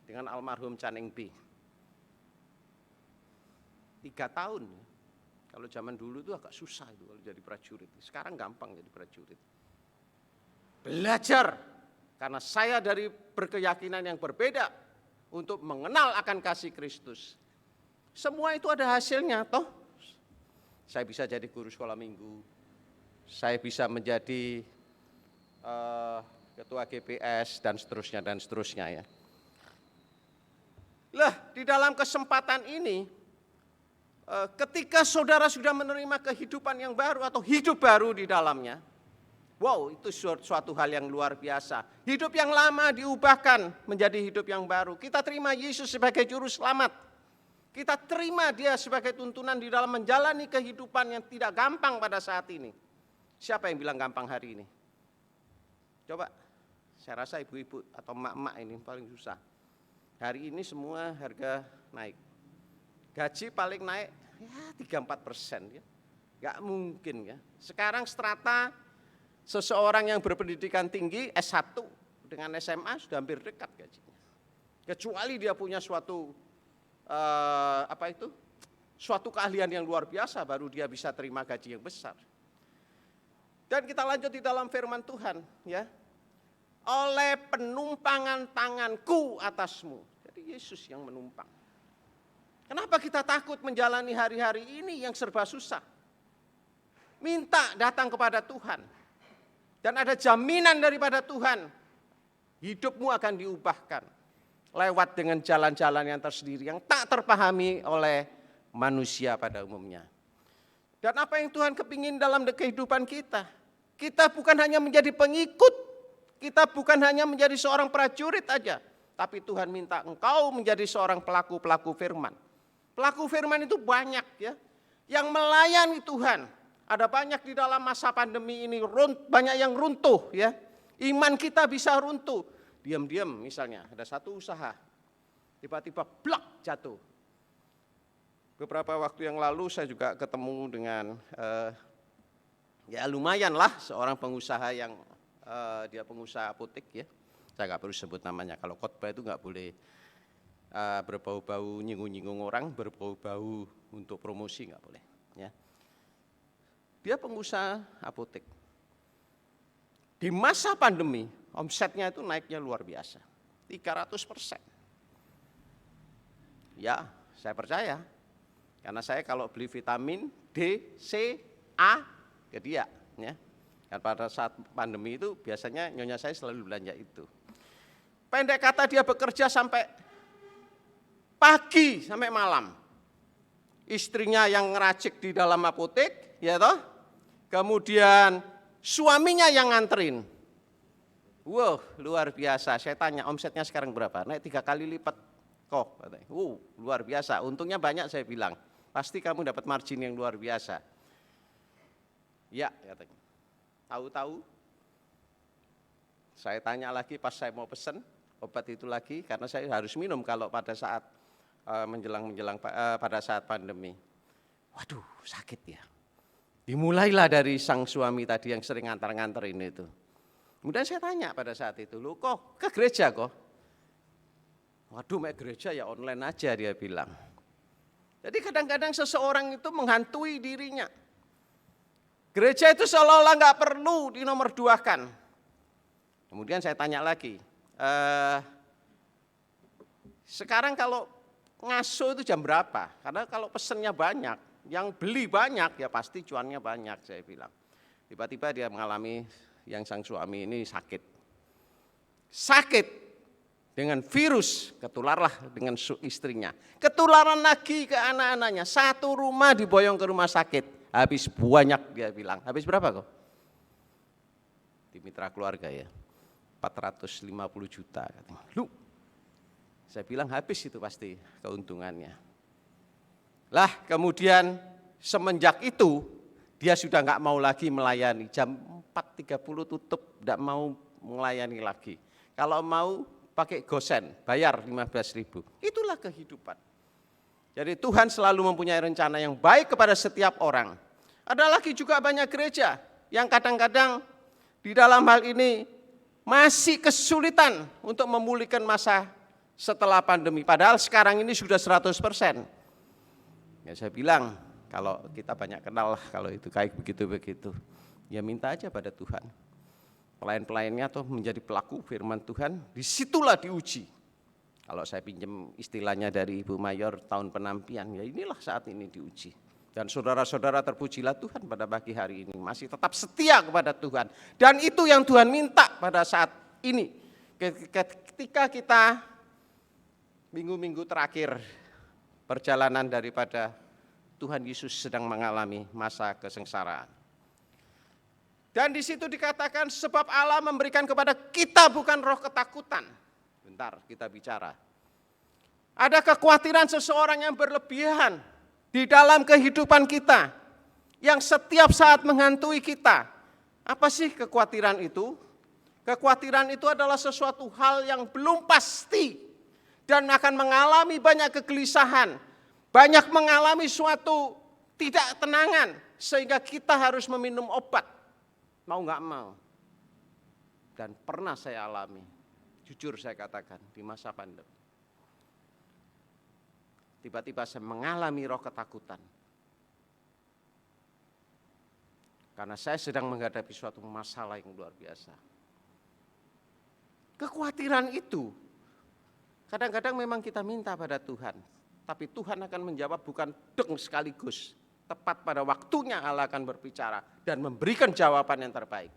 dengan almarhum Caning B. 3 tahun. Kalau zaman dulu itu agak susah itu kalau jadi prajurit. Sekarang gampang jadi prajurit. Belajar, karena saya dari berkeyakinan yang berbeda untuk mengenal akan kasih Kristus. Semua itu ada hasilnya, toh. Saya bisa jadi guru sekolah minggu, saya bisa menjadi ketua GPS dan seterusnya ya. Lah, di dalam kesempatan ini, ketika saudara sudah menerima kehidupan yang baru atau hidup baru di dalamnya, wow, itu suatu hal yang luar biasa. Hidup yang lama diubahkan menjadi hidup yang baru. Kita terima Yesus sebagai juru selamat. Kita terima dia sebagai tuntunan di dalam menjalani kehidupan yang tidak gampang pada saat ini. Siapa yang bilang gampang hari ini? Coba, saya rasa ibu-ibu atau emak-emak ini paling susah. Hari ini semua harga naik. Gaji paling naik ya 3-4%. Ya. Gak mungkin ya. Sekarang strata seseorang yang berpendidikan tinggi S1 dengan SMA sudah hampir dekat gajinya. Kecuali dia punya suatu suatu keahlian yang luar biasa, baru dia bisa terima gaji yang besar. Dan kita lanjut di dalam firman Tuhan, ya. Oleh penumpangan tanganku atasmu. Jadi Yesus yang menumpang. Kenapa kita takut menjalani hari-hari ini yang serba susah? Minta datang kepada Tuhan. Dan ada jaminan daripada Tuhan. Hidupmu akan diubahkan. Lewat dengan jalan-jalan yang tersendiri, yang tak terpahami oleh manusia pada umumnya. Dan apa yang Tuhan kepingin dalam kehidupan kita? Kita bukan hanya menjadi pengikut, kita bukan hanya menjadi seorang prajurit aja, tapi Tuhan minta engkau menjadi seorang pelaku-pelaku firman. Pelaku firman itu banyak ya, yang melayani Tuhan. Ada banyak di dalam masa pandemi ini, banyak yang runtuh ya. Iman kita bisa runtuh. Diam-diam misalnya ada satu usaha, tiba-tiba blok jatuh. Beberapa waktu yang lalu saya juga ketemu dengan ya lumayan lah seorang pengusaha yang dia pengusaha apotek ya. Saya nggak perlu sebut namanya, kalau khotbah itu nggak boleh berbau-bau nyinggung-nyinggung orang, berbau-bau untuk promosi nggak boleh. Ya. Dia pengusaha apotek. Di masa pandemi, omsetnya itu naiknya luar biasa, 300%. Ya, saya percaya. Karena saya kalau beli vitamin D, C, A, ke dia. Ya. Dan pada saat pandemi itu biasanya nyonya saya selalu belanja itu. Pendek kata dia bekerja sampai pagi, sampai malam. Istrinya yang ngeracik di dalam apotek, ya toh. Kemudian suaminya yang nganterin. Wow, luar biasa. Saya tanya omsetnya sekarang berapa? Naik 3 kali lipat. Kok? Luar biasa. Untungnya banyak saya bilang. Pasti kamu dapat margin yang luar biasa. Ya, katanya. Tahu-tahu. Saya tanya lagi pas saya mau pesen obat itu lagi, karena saya harus minum kalau pada saat menjelang pada saat pandemi. Waduh, sakit ya. Dimulailah dari sang suami tadi yang sering ngantar-nganterin itu. Kemudian saya tanya pada saat itu, "Lu kok ke gereja kok?" "Waduh, mau gereja ya online aja," dia bilang. Jadi kadang-kadang seseorang itu menghantui dirinya. Gereja itu seolah-olah nggak perlu dinomorduakan. Kemudian saya tanya lagi, sekarang kalau ngaso itu jam berapa? Karena kalau pesennya banyak, yang beli banyak ya pasti cuannya banyak, saya bilang. Tiba-tiba dia mengalami yang sang suami ini sakit. Sakit dengan virus, ketularlah dengan istrinya. Ketularan lagi ke anak-anaknya. Satu rumah diboyong ke rumah sakit. Habis banyak dia bilang. Habis berapa kok? Di mitra keluarga ya. 450 juta. Lu, saya bilang habis itu pasti keuntungannya. Lah kemudian semenjak itu dia sudah nggak mau lagi melayani. Jam 4.30 tutup, nggak mau melayani lagi. Kalau mau pakai gosen, bayar 15.000. Itulah kehidupan. Jadi Tuhan selalu mempunyai rencana yang baik kepada setiap orang. Ada lagi juga banyak gereja yang kadang-kadang di dalam hal ini masih kesulitan untuk memulihkan masa setelah pandemi. Padahal sekarang ini sudah 100%. Ya saya bilang, kalau kita banyak kenal lah kalau itu kayak begitu-begitu. Ya minta aja pada Tuhan. Pelayan-pelayannya atau menjadi pelaku firman Tuhan, disitulah diuji. Kalau saya pinjam istilahnya dari Ibu Mayor tahun penampian, ya inilah saat ini diuji. Dan saudara-saudara terpujilah Tuhan pada pagi hari ini, masih tetap setia kepada Tuhan. Dan itu yang Tuhan minta pada saat ini. Ketika kita minggu-minggu terakhir perjalanan daripada Tuhan Yesus sedang mengalami masa kesengsaraan. Dan di situ dikatakan sebab Allah memberikan kepada kita bukan roh ketakutan. Bentar kita bicara. Ada kekhawatiran seseorang yang berlebihan di dalam kehidupan kita, yang setiap saat menghantui kita. Apa sih kekhawatiran itu? Kekhawatiran itu adalah sesuatu hal yang belum pasti dan akan mengalami banyak kegelisahan, banyak mengalami suatu tidak tenangan, sehingga kita harus meminum obat, mau nggak mau. Dan pernah saya alami, jujur saya katakan, di masa pandemi. Tiba-tiba saya mengalami roh ketakutan. Karena saya sedang menghadapi suatu masalah yang luar biasa. Kekhawatiran itu, kadang-kadang memang kita minta pada Tuhan. Tapi Tuhan akan menjawab bukan deng sekaligus. Tepat pada waktunya Allah akan berbicara dan memberikan jawaban yang terbaik.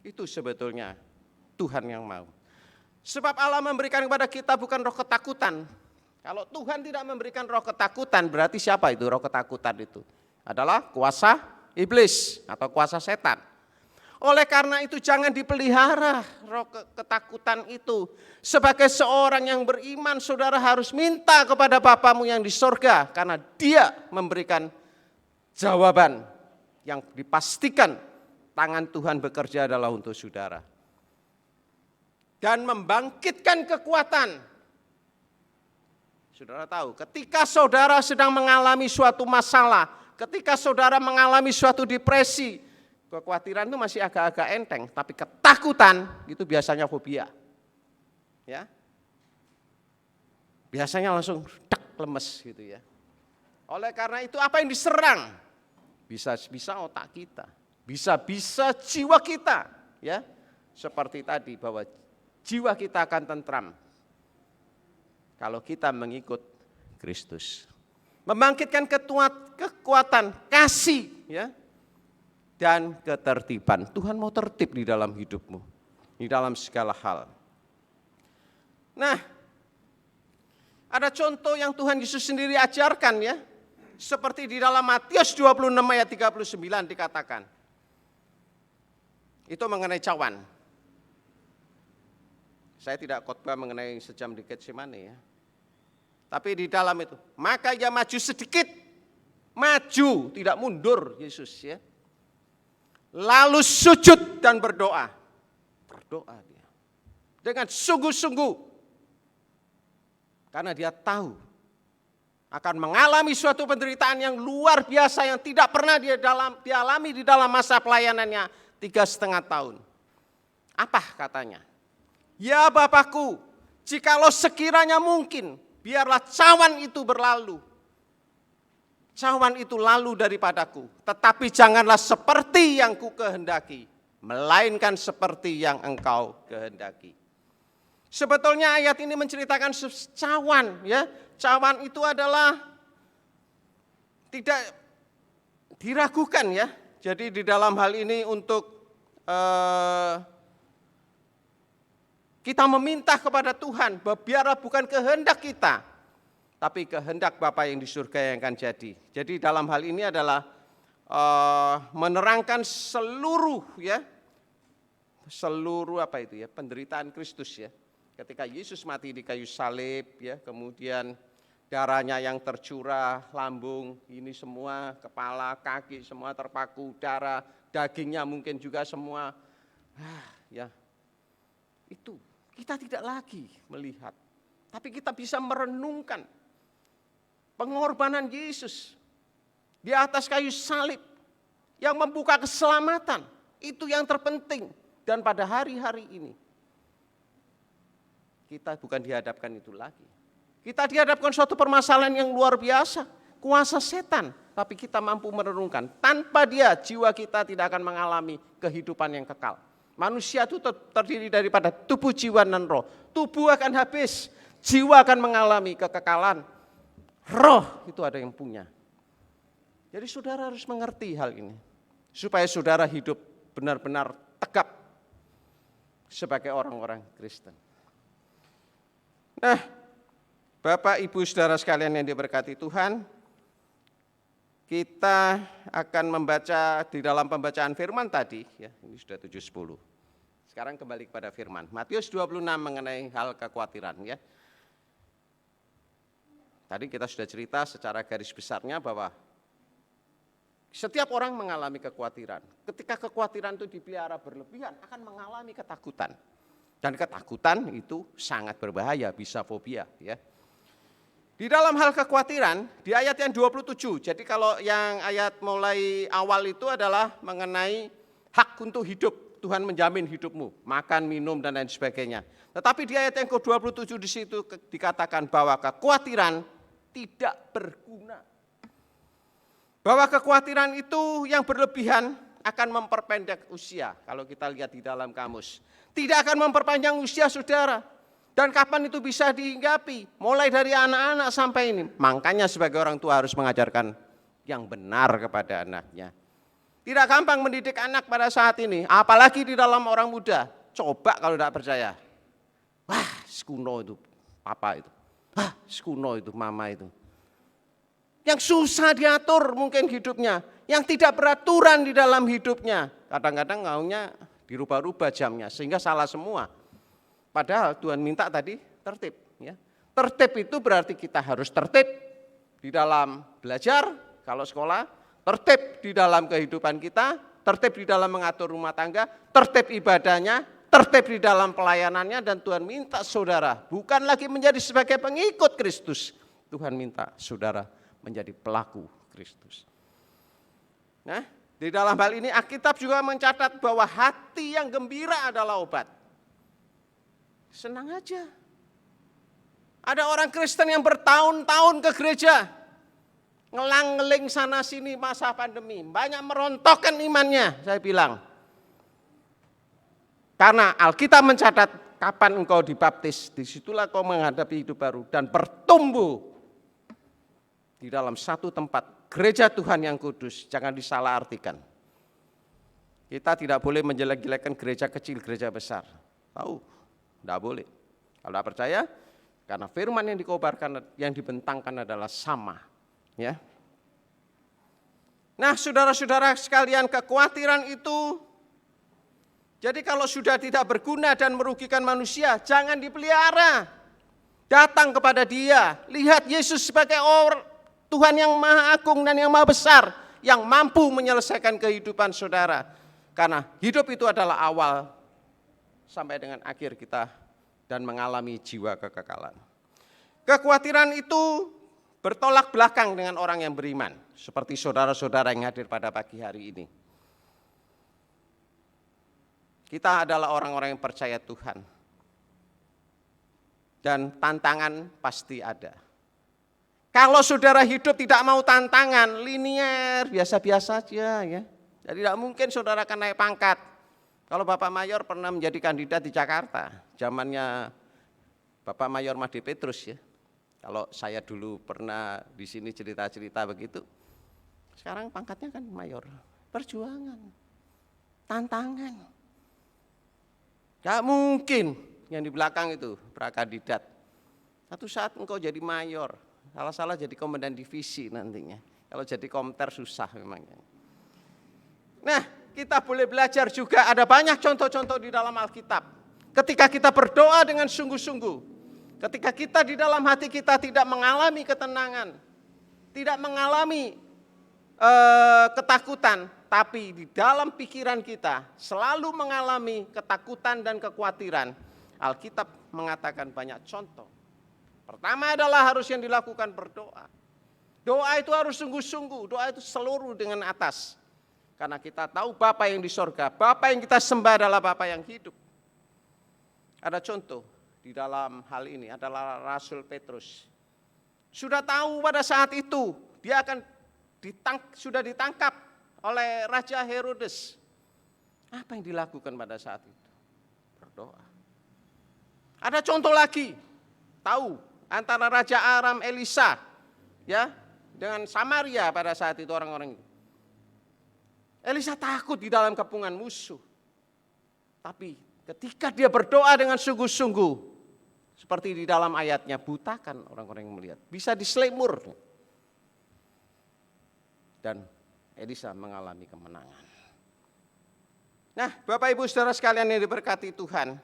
Itu sebetulnya Tuhan yang mau. Sebab Allah memberikan kepada kita bukan roh ketakutan. Kalau Tuhan tidak memberikan roh ketakutan, berarti siapa itu roh ketakutan itu? Adalah kuasa iblis atau kuasa setan. Oleh karena itu jangan dipelihara roh ketakutan itu. Sebagai seorang yang beriman, saudara harus minta kepada Bapamu yang di sorga. Karena Dia memberikan jawaban yang dipastikan tangan Tuhan bekerja adalah untuk saudara. Dan membangkitkan kekuatan. Saudara tahu, ketika saudara sedang mengalami suatu masalah, ketika saudara mengalami suatu depresi, kekhawatiran itu masih agak-agak enteng, tapi ketakutan itu biasanya fobia. Ya. Biasanya langsung lemes gitu ya. Oleh karena itu apa yang diserang? Bisa otak kita, bisa jiwa kita, ya. Seperti tadi bahwa jiwa kita akan tentram kalau kita mengikut Kristus. Membangkitkan kekuatan kasih, ya. Dan ketertiban. Tuhan mau tertib di dalam hidupmu, di dalam segala hal. Nah, ada contoh yang Tuhan Yesus sendiri ajarkan ya. Seperti di dalam Matius 26 ayat 39 dikatakan. Itu mengenai cawan. Saya tidak khotbah mengenai sejam di Getsemane ya. Tapi di dalam itu, maka ia maju sedikit. Maju, tidak mundur Yesus ya. Lalu sujud dan berdoa. Berdoa dia. Dengan sungguh-sungguh. Karena dia tahu akan mengalami suatu penderitaan yang luar biasa yang tidak pernah dialami di dalam masa pelayanannya 3,5 tahun. Apa katanya? Ya Bapakku, jikalau sekiranya mungkin, biarlah cawan itu berlalu. Cawan itu lalu daripadaku, tetapi janganlah seperti yang ku kehendaki, melainkan seperti yang engkau kehendaki. Sebetulnya ayat ini menceritakan cawan, ya. Cawan itu adalah tidak diragukan, ya. Jadi di dalam hal ini untuk kita meminta kepada Tuhan, biarlah bukan kehendak kita, tapi kehendak Bapa yang di surga yang akan jadi. Jadi dalam hal ini adalah menerangkan seluruh penderitaan Kristus ya. Ketika Yesus mati di kayu salib ya, kemudian darahnya yang tercurah, lambung ini semua, kepala, kaki semua terpaku darah, dagingnya mungkin juga semua ya. Itu kita tidak lagi melihat, tapi kita bisa merenungkan Pengorbanan Yesus di atas kayu salib yang membuka keselamatan, itu yang terpenting. Dan pada hari-hari ini, kita bukan dihadapkan itu lagi. Kita dihadapkan suatu permasalahan yang luar biasa, kuasa setan. Tapi kita mampu merenungkan, tanpa dia jiwa kita tidak akan mengalami kehidupan yang kekal. Manusia itu terdiri daripada tubuh, jiwa, dan roh. Tubuh akan habis, jiwa akan mengalami kekekalan. Roh itu ada yang punya. Jadi saudara harus mengerti hal ini. Supaya saudara hidup benar-benar tegap sebagai orang-orang Kristen. Nah, Bapak, Ibu, saudara sekalian yang diberkati Tuhan, kita akan membaca di dalam pembacaan firman tadi, ya, ini sudah 7:10. Sekarang kembali kepada firman. Matius 26 mengenai hal kekhawatiran, ya. Tadi kita sudah cerita secara garis besarnya bahwa setiap orang mengalami kekhawatiran. Ketika kekhawatiran itu dipelihara berlebihan akan mengalami ketakutan. Dan ketakutan itu sangat berbahaya, bisa fobia, ya. Di dalam hal kekhawatiran, di ayat yang 27, jadi kalau yang ayat mulai awal itu adalah mengenai hak untuk hidup, Tuhan menjamin hidupmu, makan, minum, dan lain sebagainya. Tetapi di ayat yang ke-27 di situ dikatakan bahwa kekhawatiran tidak berguna. Bahwa kekhawatiran itu yang berlebihan akan memperpendek usia, kalau kita lihat di dalam kamus. Tidak akan memperpanjang usia saudara. Dan kapan itu bisa dihinggapi? Mulai dari anak-anak sampai ini. Makanya sebagai orang tua harus mengajarkan yang benar kepada anaknya. Tidak gampang mendidik anak pada saat ini, apalagi di dalam orang muda. Coba kalau tidak percaya. Wah, sekuno itu papa itu. Wah, sekuno itu mama itu. Yang susah diatur mungkin hidupnya. Yang tidak beraturan di dalam hidupnya. Kadang-kadang maunya dirubah-rubah jamnya sehingga salah semua. Padahal Tuhan minta tadi tertib. Ya. Tertib itu berarti kita harus tertib di dalam belajar kalau sekolah, tertib di dalam kehidupan kita, tertib di dalam mengatur rumah tangga, tertib ibadahnya, tertib di dalam pelayanannya, dan Tuhan minta saudara bukan lagi menjadi sebagai pengikut Kristus. Tuhan minta saudara menjadi pelaku Kristus. Nah, di dalam hal ini Alkitab juga mencatat bahwa hati yang gembira adalah obat. Senang aja. Ada orang Kristen yang bertahun-tahun ke gereja, ngelang-ngeling sana sini masa pandemi, banyak merontokkan imannya, saya bilang. Karena Alkitab mencatat kapan engkau dibaptis, disitulah kau menghadapi hidup baru dan bertumbuh di dalam satu tempat, gereja Tuhan yang kudus, jangan disalahartikan. Kita tidak boleh menjelek-jelekan gereja kecil, gereja besar. Tahu? Tidak boleh. Kalau tidak percaya, karena firman yang dikobarkan, yang dibentangkan adalah sama. Ya. Nah, saudara-saudara sekalian, kekhawatiran itu, jadi kalau sudah tidak berguna dan merugikan manusia, jangan dipelihara. Datang kepada Dia, lihat Yesus sebagai Tuhan yang maha agung dan yang maha besar, yang mampu menyelesaikan kehidupan saudara. Karena hidup itu adalah awal sampai dengan akhir kita dan mengalami jiwa kekekalan. Kekhawatiran itu bertolak belakang dengan orang yang beriman, seperti saudara-saudara yang hadir pada pagi hari ini. Kita adalah orang-orang yang percaya Tuhan. Dan tantangan pasti ada. Kalau saudara hidup tidak mau tantangan, linear, biasa-biasa aja ya. Jadi tidak mungkin saudara akan naik pangkat. Kalau Bapak Mayor pernah menjadi kandidat di Jakarta, zamannya Bapak Mayor Made Petrus ya. Kalau saya dulu pernah di sini cerita-cerita begitu. Sekarang pangkatnya kan Mayor. Perjuangan, tantangan. Gak mungkin yang di belakang itu prakandidat. Satu saat engkau jadi mayor, salah-salah jadi komandan divisi nantinya. Kalau jadi komter susah memangnya. Nah, kita boleh belajar juga, ada banyak contoh-contoh di dalam Alkitab. Ketika kita berdoa dengan sungguh-sungguh, ketika kita di dalam hati kita tidak mengalami ketenangan, tidak mengalami ketakutan, tapi di dalam pikiran kita selalu mengalami ketakutan dan kekhawatiran, Alkitab mengatakan banyak contoh. Pertama adalah harus yang dilakukan berdoa. Doa itu harus sungguh-sungguh, doa itu seluruh dengan atas. Karena kita tahu Bapa yang di sorga, Bapa yang kita sembah adalah Bapa yang hidup. Ada contoh di dalam hal ini adalah Rasul Petrus. Sudah tahu pada saat itu dia akan sudah ditangkap oleh Raja Herodes. Apa yang dilakukan pada saat itu? Berdoa. Ada contoh lagi, tahu antara Raja Aram Elisa, ya, dengan Samaria pada saat itu orang-orang itu. Elisa takut di dalam kepungan musuh. Tapi ketika dia berdoa dengan sungguh-sungguh, seperti di dalam ayatnya, butakan orang-orang yang melihat. Bisa diselimur. Dan Elisa mengalami kemenangan. Nah, Bapak Ibu Saudara sekalian yang diberkati Tuhan,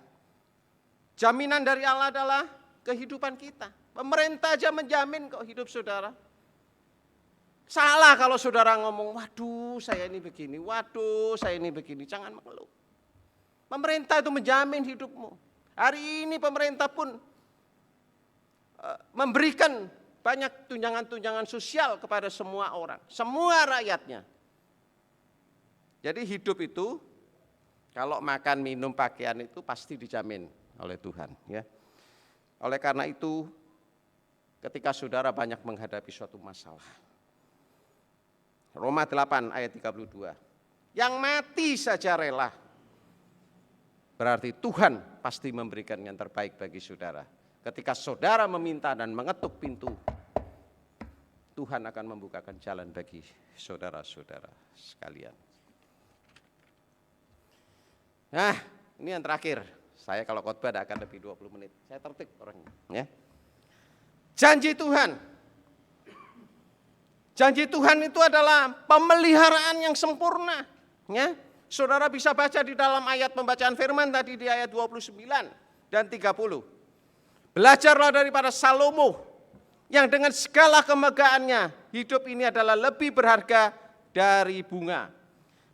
jaminan dari Allah adalah kehidupan kita. Pemerintah aja menjamin kok hidup saudara. Salah kalau saudara ngomong, waduh saya ini begini, waduh saya ini begini. Jangan mengeluh. Pemerintah itu menjamin hidupmu. Hari ini pemerintah pun memberikan banyak tunjangan-tunjangan sosial kepada semua orang, semua rakyatnya. Jadi hidup itu, kalau makan, minum, pakaian itu pasti dijamin oleh Tuhan. Ya. Oleh karena itu, ketika saudara banyak menghadapi suatu masalah. Roma 8 ayat 32. Yang mati saja rela. Berarti Tuhan pasti memberikan yang terbaik bagi saudara. Ketika saudara meminta dan mengetuk pintu, Tuhan akan membukakan jalan bagi saudara-saudara sekalian. Nah, ini yang terakhir. Saya kalau khotbah akan lebih 20 menit. Saya tertib orangnya. Ya. Janji Tuhan. Janji Tuhan itu adalah pemeliharaan yang sempurna. Ya. Saudara bisa baca di dalam ayat pembacaan firman tadi di ayat 29 dan 30. Belajarlah daripada Salomo yang dengan segala kemegahannya hidup ini adalah lebih berharga dari bunga.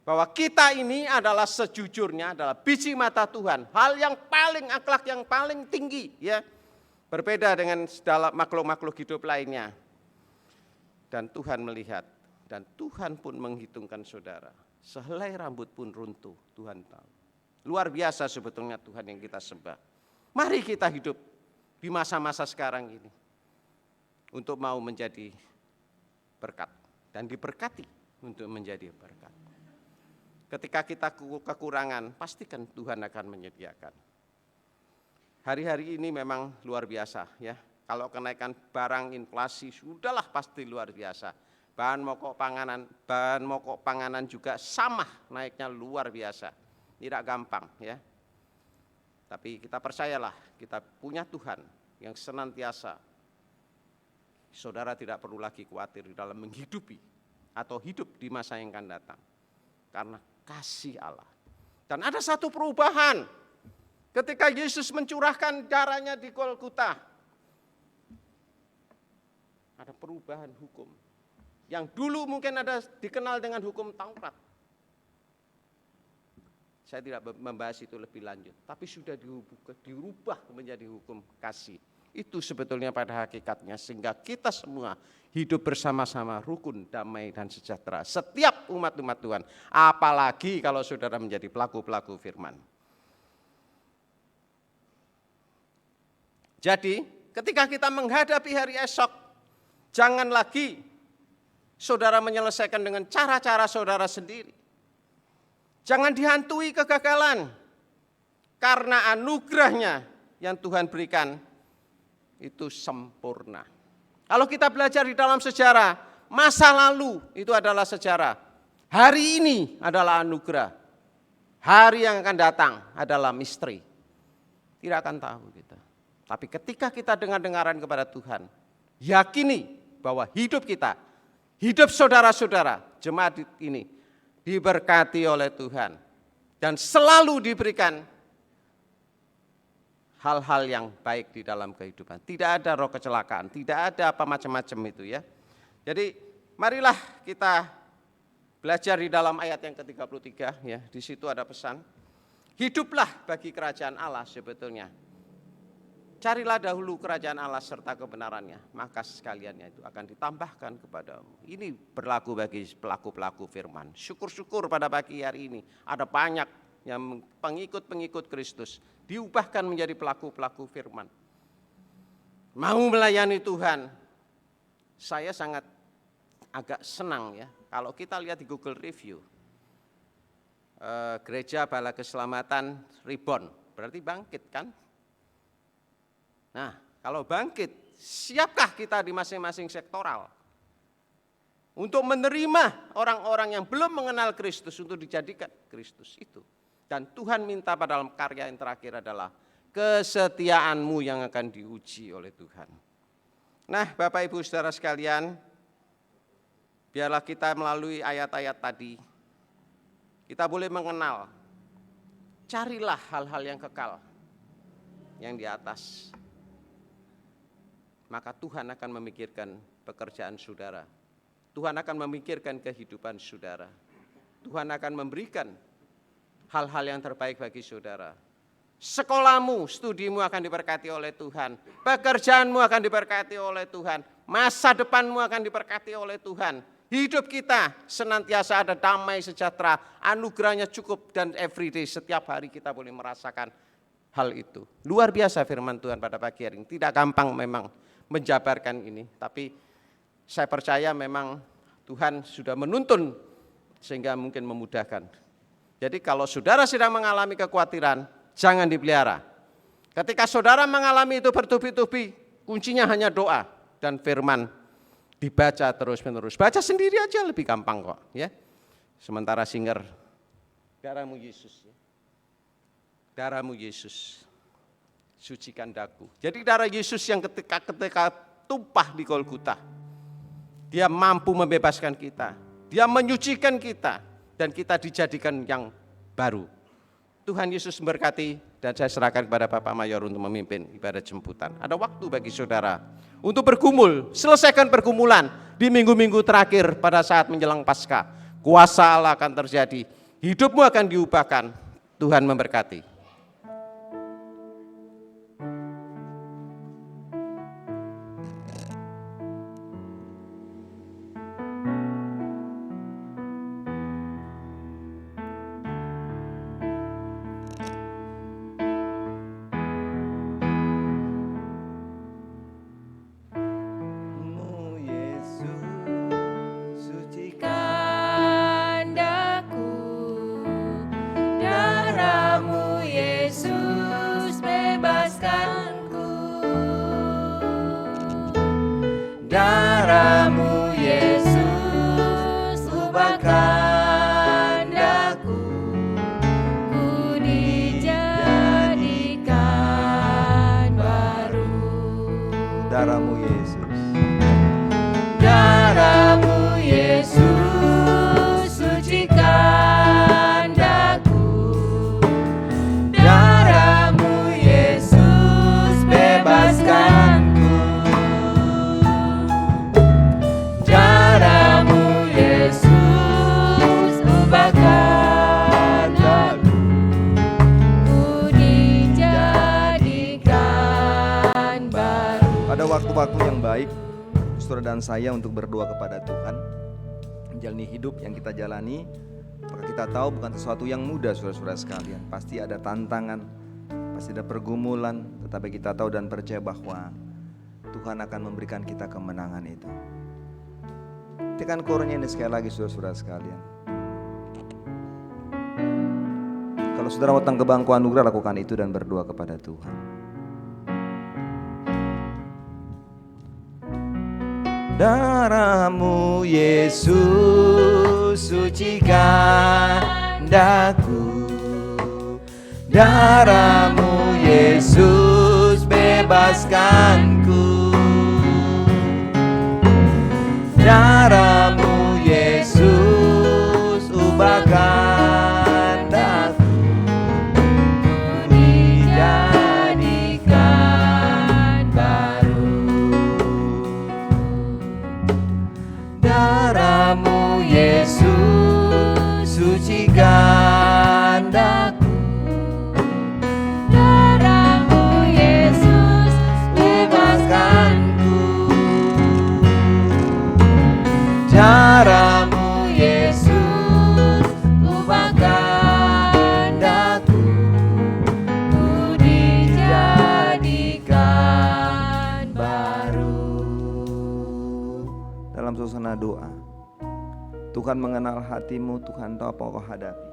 Bahwa kita ini adalah sejujurnya adalah biji mata Tuhan. Hal yang paling akhlak yang paling tinggi, ya. Berbeda dengan makhluk-makhluk hidup lainnya. Dan Tuhan melihat dan Tuhan pun menghitungkan saudara. Sehelai rambut pun runtuh, Tuhan tahu. Luar biasa sebetulnya Tuhan yang kita sembah. Mari kita hidup di masa-masa sekarang ini untuk mau menjadi berkat dan diberkati untuk menjadi berkat. Ketika kita kekurangan, pastikan Tuhan akan menyediakan. Hari-hari ini memang luar biasa, ya. Kalau kenaikan barang, inflasi, sudahlah pasti luar biasa. Bahan pokok panganan juga sama naiknya luar biasa. Tidak gampang, ya. Tapi kita percayalah, kita punya Tuhan yang senantiasa. Saudara tidak perlu lagi khawatir di dalam menghidupi atau hidup di masa yang akan datang. Karena kasih Allah. Dan ada satu perubahan ketika Yesus mencurahkan darahnya di Golgota. Ada perubahan hukum. Yang dulu mungkin ada dikenal dengan hukum Taurat. Saya tidak membahas itu lebih lanjut. Tapi sudah dirubah menjadi hukum kasih. Itu sebetulnya pada hakikatnya sehingga kita semua hidup bersama-sama rukun, damai dan sejahtera. Setiap umat-umat Tuhan, apalagi kalau saudara menjadi pelaku-pelaku firman. Jadi ketika kita menghadapi hari esok, jangan lagi saudara menyelesaikan dengan cara-cara saudara sendiri. Jangan dihantui kegagalan, karena anugerahnya yang Tuhan berikan itu sempurna. Kalau kita belajar di dalam sejarah, masa lalu itu adalah sejarah. Hari ini adalah anugerah. Hari yang akan datang adalah misteri. Tidak akan tahu kita. Tapi ketika kita dengar-dengaran kepada Tuhan, yakini bahwa hidup kita, hidup saudara-saudara, jemaat ini diberkati oleh Tuhan. Dan selalu diberikan hal-hal yang baik di dalam kehidupan. Tidak ada roh kecelakaan, tidak ada apa macam-macam itu, ya. Jadi marilah kita belajar di dalam ayat yang ke-33, ya. Di situ ada pesan. Hiduplah bagi kerajaan Allah sebetulnya. Carilah dahulu kerajaan Allah serta kebenarannya, maka sekaliannya itu akan ditambahkan kepadamu. Ini berlaku bagi pelaku-pelaku firman. Syukur-syukur pada pagi hari ini ada banyak yang pengikut-pengikut Kristus diubahkan menjadi pelaku-pelaku firman. Mau melayani Tuhan. Saya sangat agak senang ya kalau kita lihat di Google Review. Gereja Bala Keselamatan Reborn, berarti bangkit kan? Nah, kalau bangkit, siapkah kita di masing-masing sektoral untuk menerima orang-orang yang belum mengenal Kristus untuk dijadikan Kristus itu? Dan Tuhan minta pada dalam karya yang terakhir adalah kesetiaanmu yang akan diuji oleh Tuhan. Nah, Bapak Ibu Saudara sekalian, biarlah kita melalui ayat-ayat tadi, kita boleh mengenal, carilah hal-hal yang kekal, yang di atas. Maka Tuhan akan memikirkan pekerjaan saudara. Tuhan akan memikirkan kehidupan saudara. Tuhan akan memberikan hal-hal yang terbaik bagi saudara. Sekolahmu, studimu akan diberkati oleh Tuhan. Pekerjaanmu akan diberkati oleh Tuhan. Masa depanmu akan diberkati oleh Tuhan. Hidup kita senantiasa ada damai sejahtera. Anugerahnya cukup dan everyday. Setiap hari kita boleh merasakan hal itu. Luar biasa firman Tuhan pada pagi hari ini. Tidak gampang memang menjabarkan ini, tapi saya percaya memang Tuhan sudah menuntun sehingga mungkin memudahkan. Jadi kalau saudara sedang mengalami kekhawatiran, jangan dipelihara. Ketika saudara mengalami itu bertubi-tubi, kuncinya hanya doa dan firman dibaca terus-menerus. Baca sendiri aja lebih gampang kok, ya. Sementara singer, darahmu Yesus, ya. Darahmu Yesus, sucikan daku. Jadi darah Yesus yang ketika tumpah di Golgota, dia mampu membebaskan kita, dia menyucikan kita, dan kita dijadikan yang baru. Tuhan Yesus memberkati, dan saya serahkan kepada Bapak Mayor untuk memimpin ibadah jemputan. Ada waktu bagi saudara untuk bergumul, selesaikan pergumulan di minggu-minggu terakhir pada saat menjelang Paskah. Kuasa Allah akan terjadi, hidupmu akan diubahkan. Tuhan memberkati. Darahmu Yesus ubahkan daku, ku dijadikan baru. Darahmu Yesus, darahmu Yesus sucikan daku, darahmu Yesus bebaskan. Waktu-waktu yang baik saudara dan saya untuk berdoa kepada Tuhan menjalani hidup yang kita jalani, maka kita tahu bukan sesuatu yang mudah saudara-saudara sekalian. Pasti ada tantangan, pasti ada pergumulan, tetapi kita tahu dan percaya bahwa Tuhan akan memberikan kita kemenangan itu. Tekan kornya ini sekali lagi saudara-saudara sekalian. Kalau saudara datang ke bangku anugerah, lakukan itu dan berdoa kepada Tuhan. Darahmu Yesus sucikan daku, darahmu Yesus bebaskanku, darahmu Yesus ubahkan daku, dijadikan baru. Darahmu Yesus sucikan daku, darahmu Yesus Daramu Yesus ubahkan daku, ku dijadikan baru. Dalam suasana doa, Tuhan mengenal hatimu, Tuhan tahu apa kau hadapi.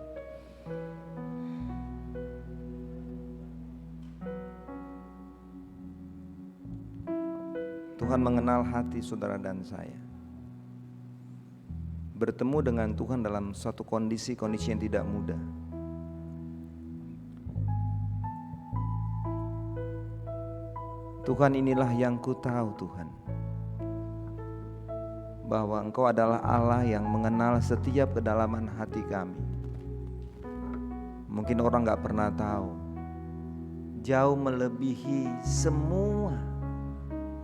Tuhan mengenal hati saudara dan saya. Bertemu dengan Tuhan dalam suatu kondisi yang tidak mudah. Tuhan, inilah yang ku tahu Tuhan, bahwa Engkau adalah Allah yang mengenal setiap kedalaman hati kami. Mungkin orang gak pernah tahu, jauh melebihi semua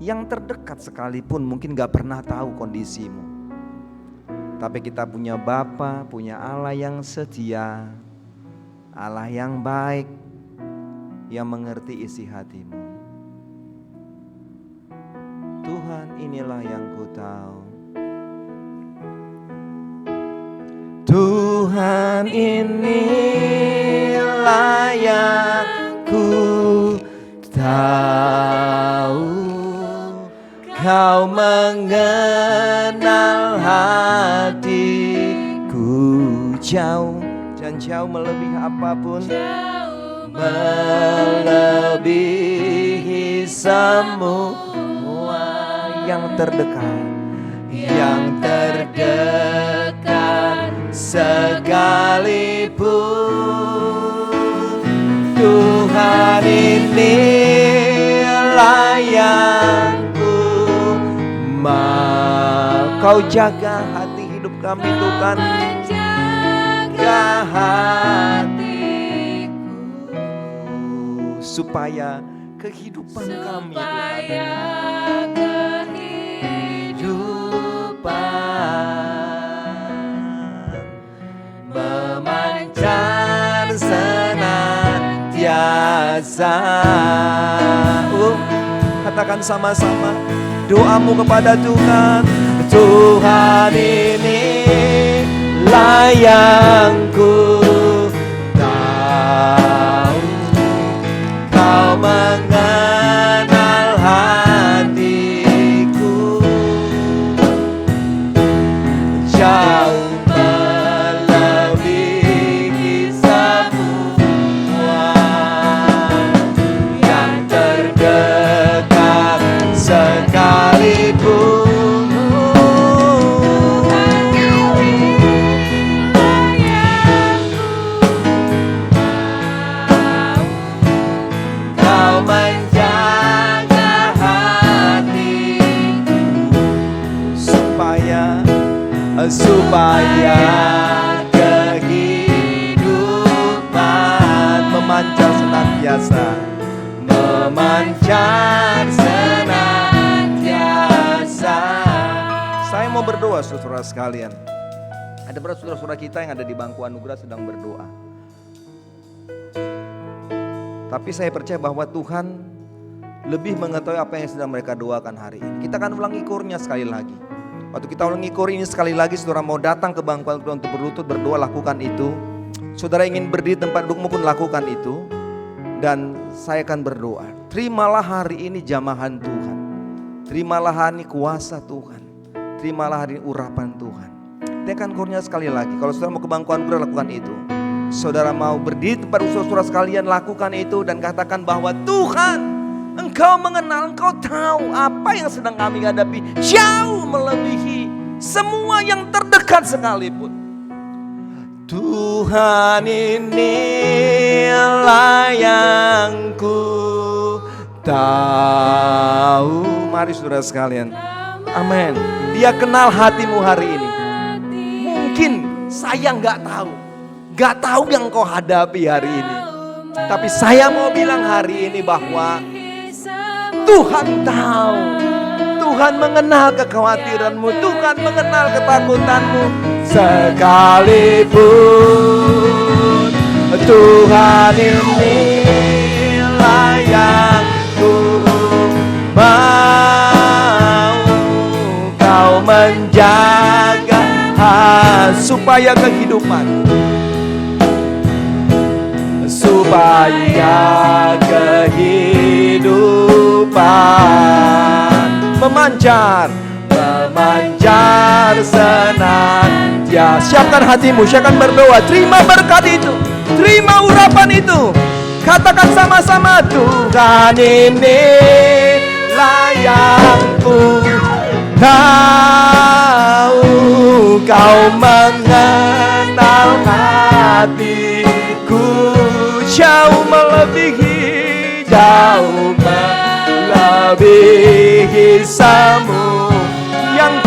yang terdekat sekalipun mungkin gak pernah tahu kondisimu. Tapi kita punya Bapa, punya Allah yang setia, Allah yang baik, yang mengerti isi hatimu. Tuhan, inilah yang ku tahu. Tuhan, inilah yang ku tahu, Kau mengenal hatiku Jauh dan jauh melebihi apapun, melebihi semua yang terdekat, yang terdekat sekalipun. Tuhan, inilah yang ku mau. Kau jaga hati hidup kami Tuhan, Jaga hatiku supaya kehidupan kami supaya kehidupan memancar senantiasa. Katakan sama-sama doamu kepada Tuhan. Tuhan, inilah yang ku tahu, Kau mengenal hatiku jauh melebihi semua yang terdekat sekalipun. Supaya kehidupan memancar senantiasa, memancar senantiasa. Saya mau berdoa saudara sekalian. Ada beberapa saudara-saudara kita yang ada di bangku anugerah sedang berdoa. Tapi saya percaya bahwa Tuhan lebih mengetahui apa yang sedang mereka doakan hari ini. Kita akan ulangi kornya sekali lagi. Waktu kita ulangi kor ini sekali lagi, saudara mau datang ke bangku anugerah untuk berlutut berdoa, lakukan itu. Saudara ingin berdiri tempat dudukmu pun lakukan itu. Dan saya akan berdoa. Terimalah hari ini jamahan Tuhan. Terimalah hari ini kuasa Tuhan. Terimalah hari ini urapan Tuhan. Tekan kornya sekali lagi. Kalau saudara mau ke bangku anugerah, lakukan itu. Saudara mau berdiri tempat saudara sekalian, lakukan itu. Dan katakan bahwa Tuhan, Engkau mengenal, Engkau tahu apa yang sedang kami hadapi, jauh melebihi semua yang terdekat sekalipun. Tuhan, inilah yang ku tahu. Mari saudara sekalian, amin. Dia kenal hatimu hari ini. Mungkin saya gak tahu yang kau hadapi hari ini. Tapi saya mau bilang hari ini bahwa Tuhan tahu, Tuhan mengenal kekhawatiranmu, Tuhan mengenal ketakutanmu. Sekalipun Tuhan, inilah yang ku mau, Kau menjaga supaya kehidupan, supaya kehidupan memancar senantiasa. Siapkan hatimu, siapkan berdoa, terima berkat itu, terima urapan itu. Katakan sama-sama, Tuhan inilah yang ku tahu, Kau mengenal hatiku jauh melebihi semua yang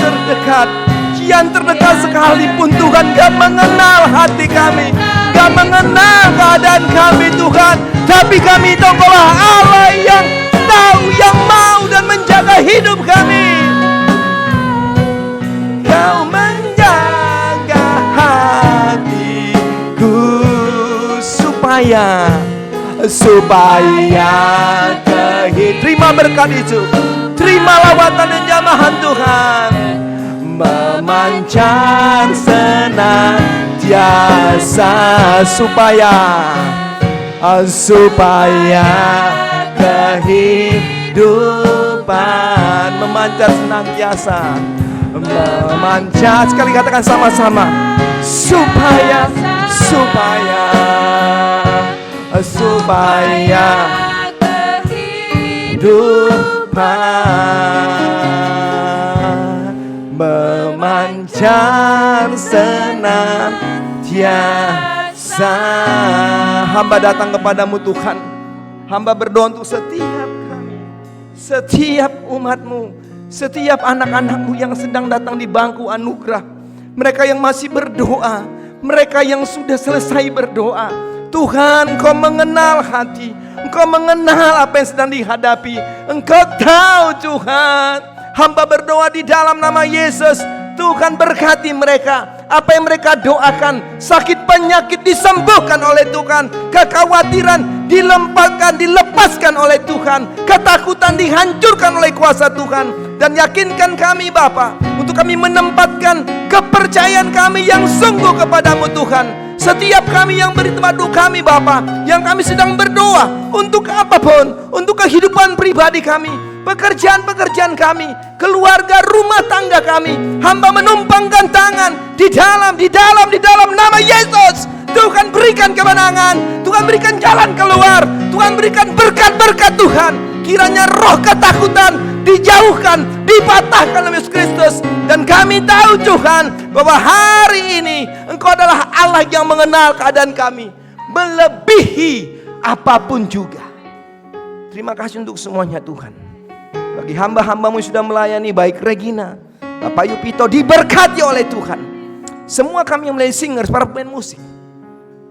terdekat sekalipun. Tuhan gak mengenal hati kami, gak mengenal keadaan kami Tuhan, tapi kami tahu Kaulah Allah yang tahu, yang mau dan menjaga hidup kami. Kau menjaga hatiku supaya terima berkat itu, terima lawatan dan jamahan Tuhan, memancar senantiasa supaya kehidupan memancar senantiasa, memancar. Sekali katakan sama-sama, supaya kehidupan memancar senantiasa. Hamba datang kepadamu Tuhan, hamba berdoa untuk setiap kami, setiap umatmu, setiap anak-anakmu yang sedang datang di bangku anugerah, mereka yang masih berdoa, mereka yang sudah selesai berdoa. Tuhan, Engkau mengenal hati, Engkau mengenal apa yang sedang dihadapi, Engkau tahu Tuhan. Hamba berdoa di dalam nama Yesus, Tuhan berkati mereka. Apa yang mereka doakan, sakit penyakit disembuhkan oleh Tuhan, kekhawatiran dilepaskan oleh Tuhan, ketakutan dihancurkan oleh kuasa Tuhan. Dan yakinkan kami Bapa, untuk kami menempatkan kepercayaan kami yang sungguh kepadamu Tuhan. Setiap kami yang beri tempat duduk kami Bapa, yang kami sedang berdoa untuk apapun, untuk kehidupan pribadi kami, pekerjaan-pekerjaan kami, keluarga, rumah tangga kami, hamba menumpangkan tangan di dalam nama Yesus. Tuhan berikan kemenangan, Tuhan berikan jalan keluar, Tuhan berikan berkat-berkat Tuhan. Kiranya roh ketakutan dijauhkan, dipatahkan oleh Yesus Kristus. Dan kami tahu Tuhan, bahwa hari ini Engkau adalah Allah yang mengenal keadaan kami melebihi apapun juga. Terima kasih untuk semuanya Tuhan. Bagi hamba-hambamu yang sudah melayani, baik Regina, Bapak Yupito, diberkati oleh Tuhan. Semua kami yang melayani singers, para pemain musik,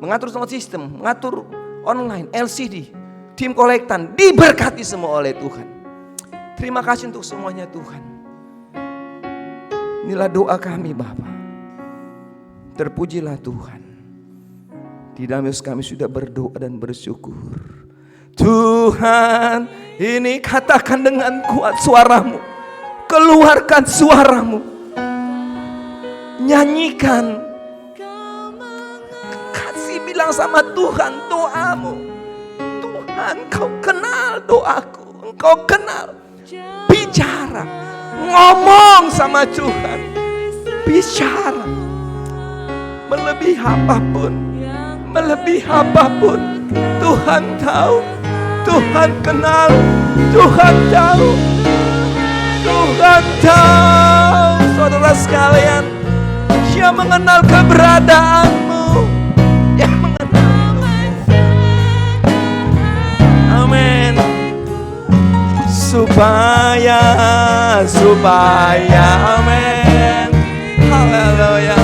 mengatur sound system, mengatur online, LCD, tim kolektan, diberkati semua oleh Tuhan. Terima kasih untuk semuanya Tuhan. Inilah doa kami Bapa. Terpujilah Tuhan. Di dalam Yesus kami sudah berdoa dan bersyukur. Tuhan, ini katakan dengan kuat suaramu, keluarkan suaramu, nyanyikan, kasih bilang sama Tuhan doamu. Tuhan, Engkau kenal doaku, Engkau kenal. Bicara, ngomong sama Tuhan, bicara, melebihi apapun, Tuhan tahu, Tuhan kenal, Tuhan tahu, saudara sekalian, Dia mengenal keberadaanmu, Dia mengenal. Amin. Supaya, amin, haleluya,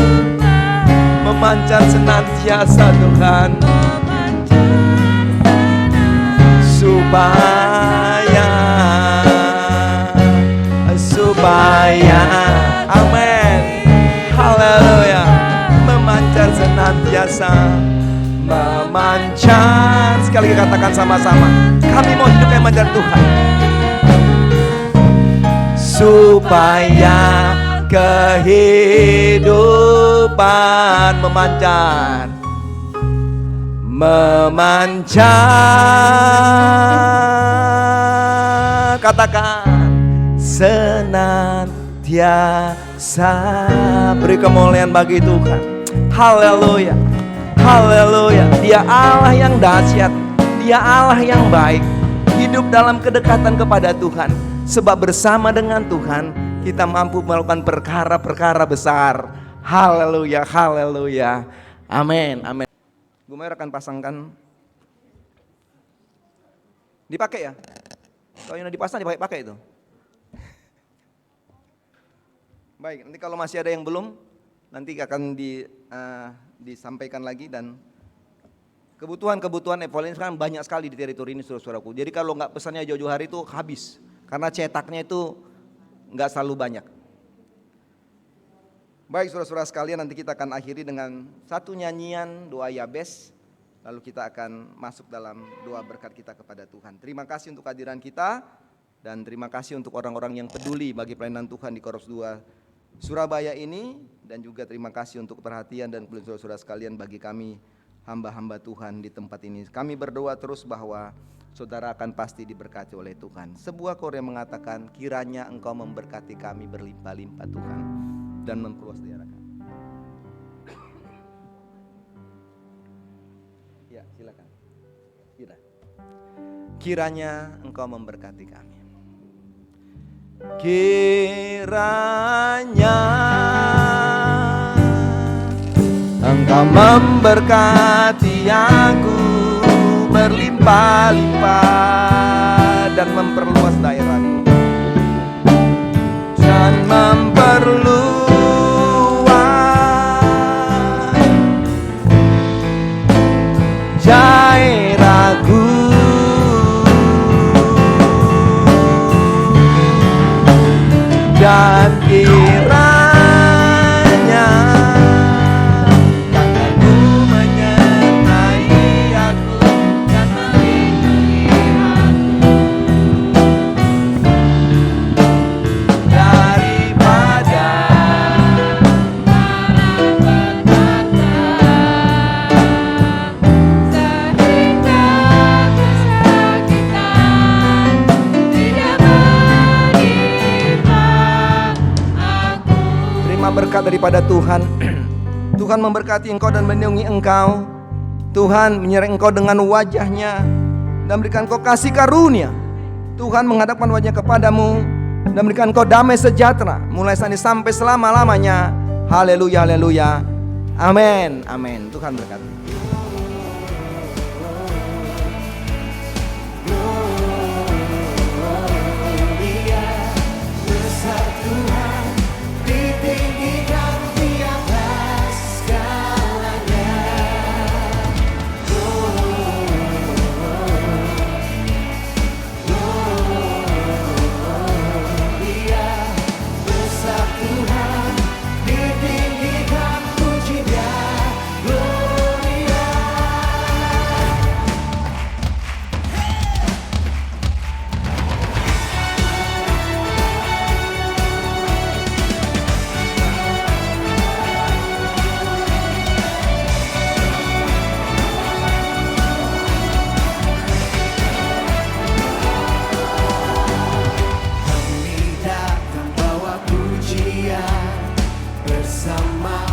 memancar senantiasa Tuhan, supaya, amin, haleluya, memancar senantiasa, memancar. Sekali katakan sama-sama, kami mau hidup yang memancar Tuhan, supaya kehidupan kehidupan memancar, memancar. Katakan senantiasa. Beri kemuliaan bagi Tuhan. Haleluya, haleluya. Dia Allah yang dahsyat, Dia Allah yang baik. Hidup dalam kedekatan kepada Tuhan, sebab bersama dengan Tuhan kita mampu melakukan perkara-perkara besar. Haleluya, haleluya. Amin, amin. Bu Mayor akan pasangkan. Dipakai ya? Kalau yang dipasang dipakai itu. Baik, nanti kalau masih ada yang belum, nanti akan disampaikan lagi. Dan kebutuhan Evolin sekarang banyak sekali di teritori ini, saudara-saudaraku. Jadi kalau nggak pesannya jauh-jauh hari itu habis, karena cetaknya itu nggak selalu banyak. Baik saudara-saudara sekalian, nanti kita akan akhiri dengan satu nyanyian doa Yabes. Lalu kita akan masuk dalam doa berkat kita kepada Tuhan. Terima kasih untuk kehadiran kita, dan terima kasih untuk orang-orang yang peduli bagi pelayanan Tuhan di Korps 2 Surabaya ini. Dan juga terima kasih untuk perhatian dan kemuliaan saudara sekalian bagi kami hamba-hamba Tuhan di tempat ini. Kami berdoa terus bahwa saudara akan pasti diberkati oleh Tuhan. Sebuah kor yang mengatakan, kiranya Engkau memberkati kami berlimpah-limpah Tuhan, dan memperluas daerah kami. Ya, silakan. Kiranya Engkau memberkati kami. Kiranya Engkau memberkati aku berlimpah-limpah, dan memperluas daerahku, dan memperluas daerahku. Dan kiranya tanganmu menyertai aku dan melindungi aku daripada malapetaka, sehingga kesakitan tidak menimpa. Terima berkat daripada Tuhan. Tuhan memberkati engkau dan melindungi engkau. Tuhan menyertai engkau dengan wajahnya dan berikan engkau kasih karunia. Tuhan menghadapkan wajahnya kepadamu dan berikan engkau damai sejahtera mulai saat ini sampai selama-lamanya. Haleluya, haleluya. Amin, amin. Tuhan berkati. Kami datang bawa pujian bersama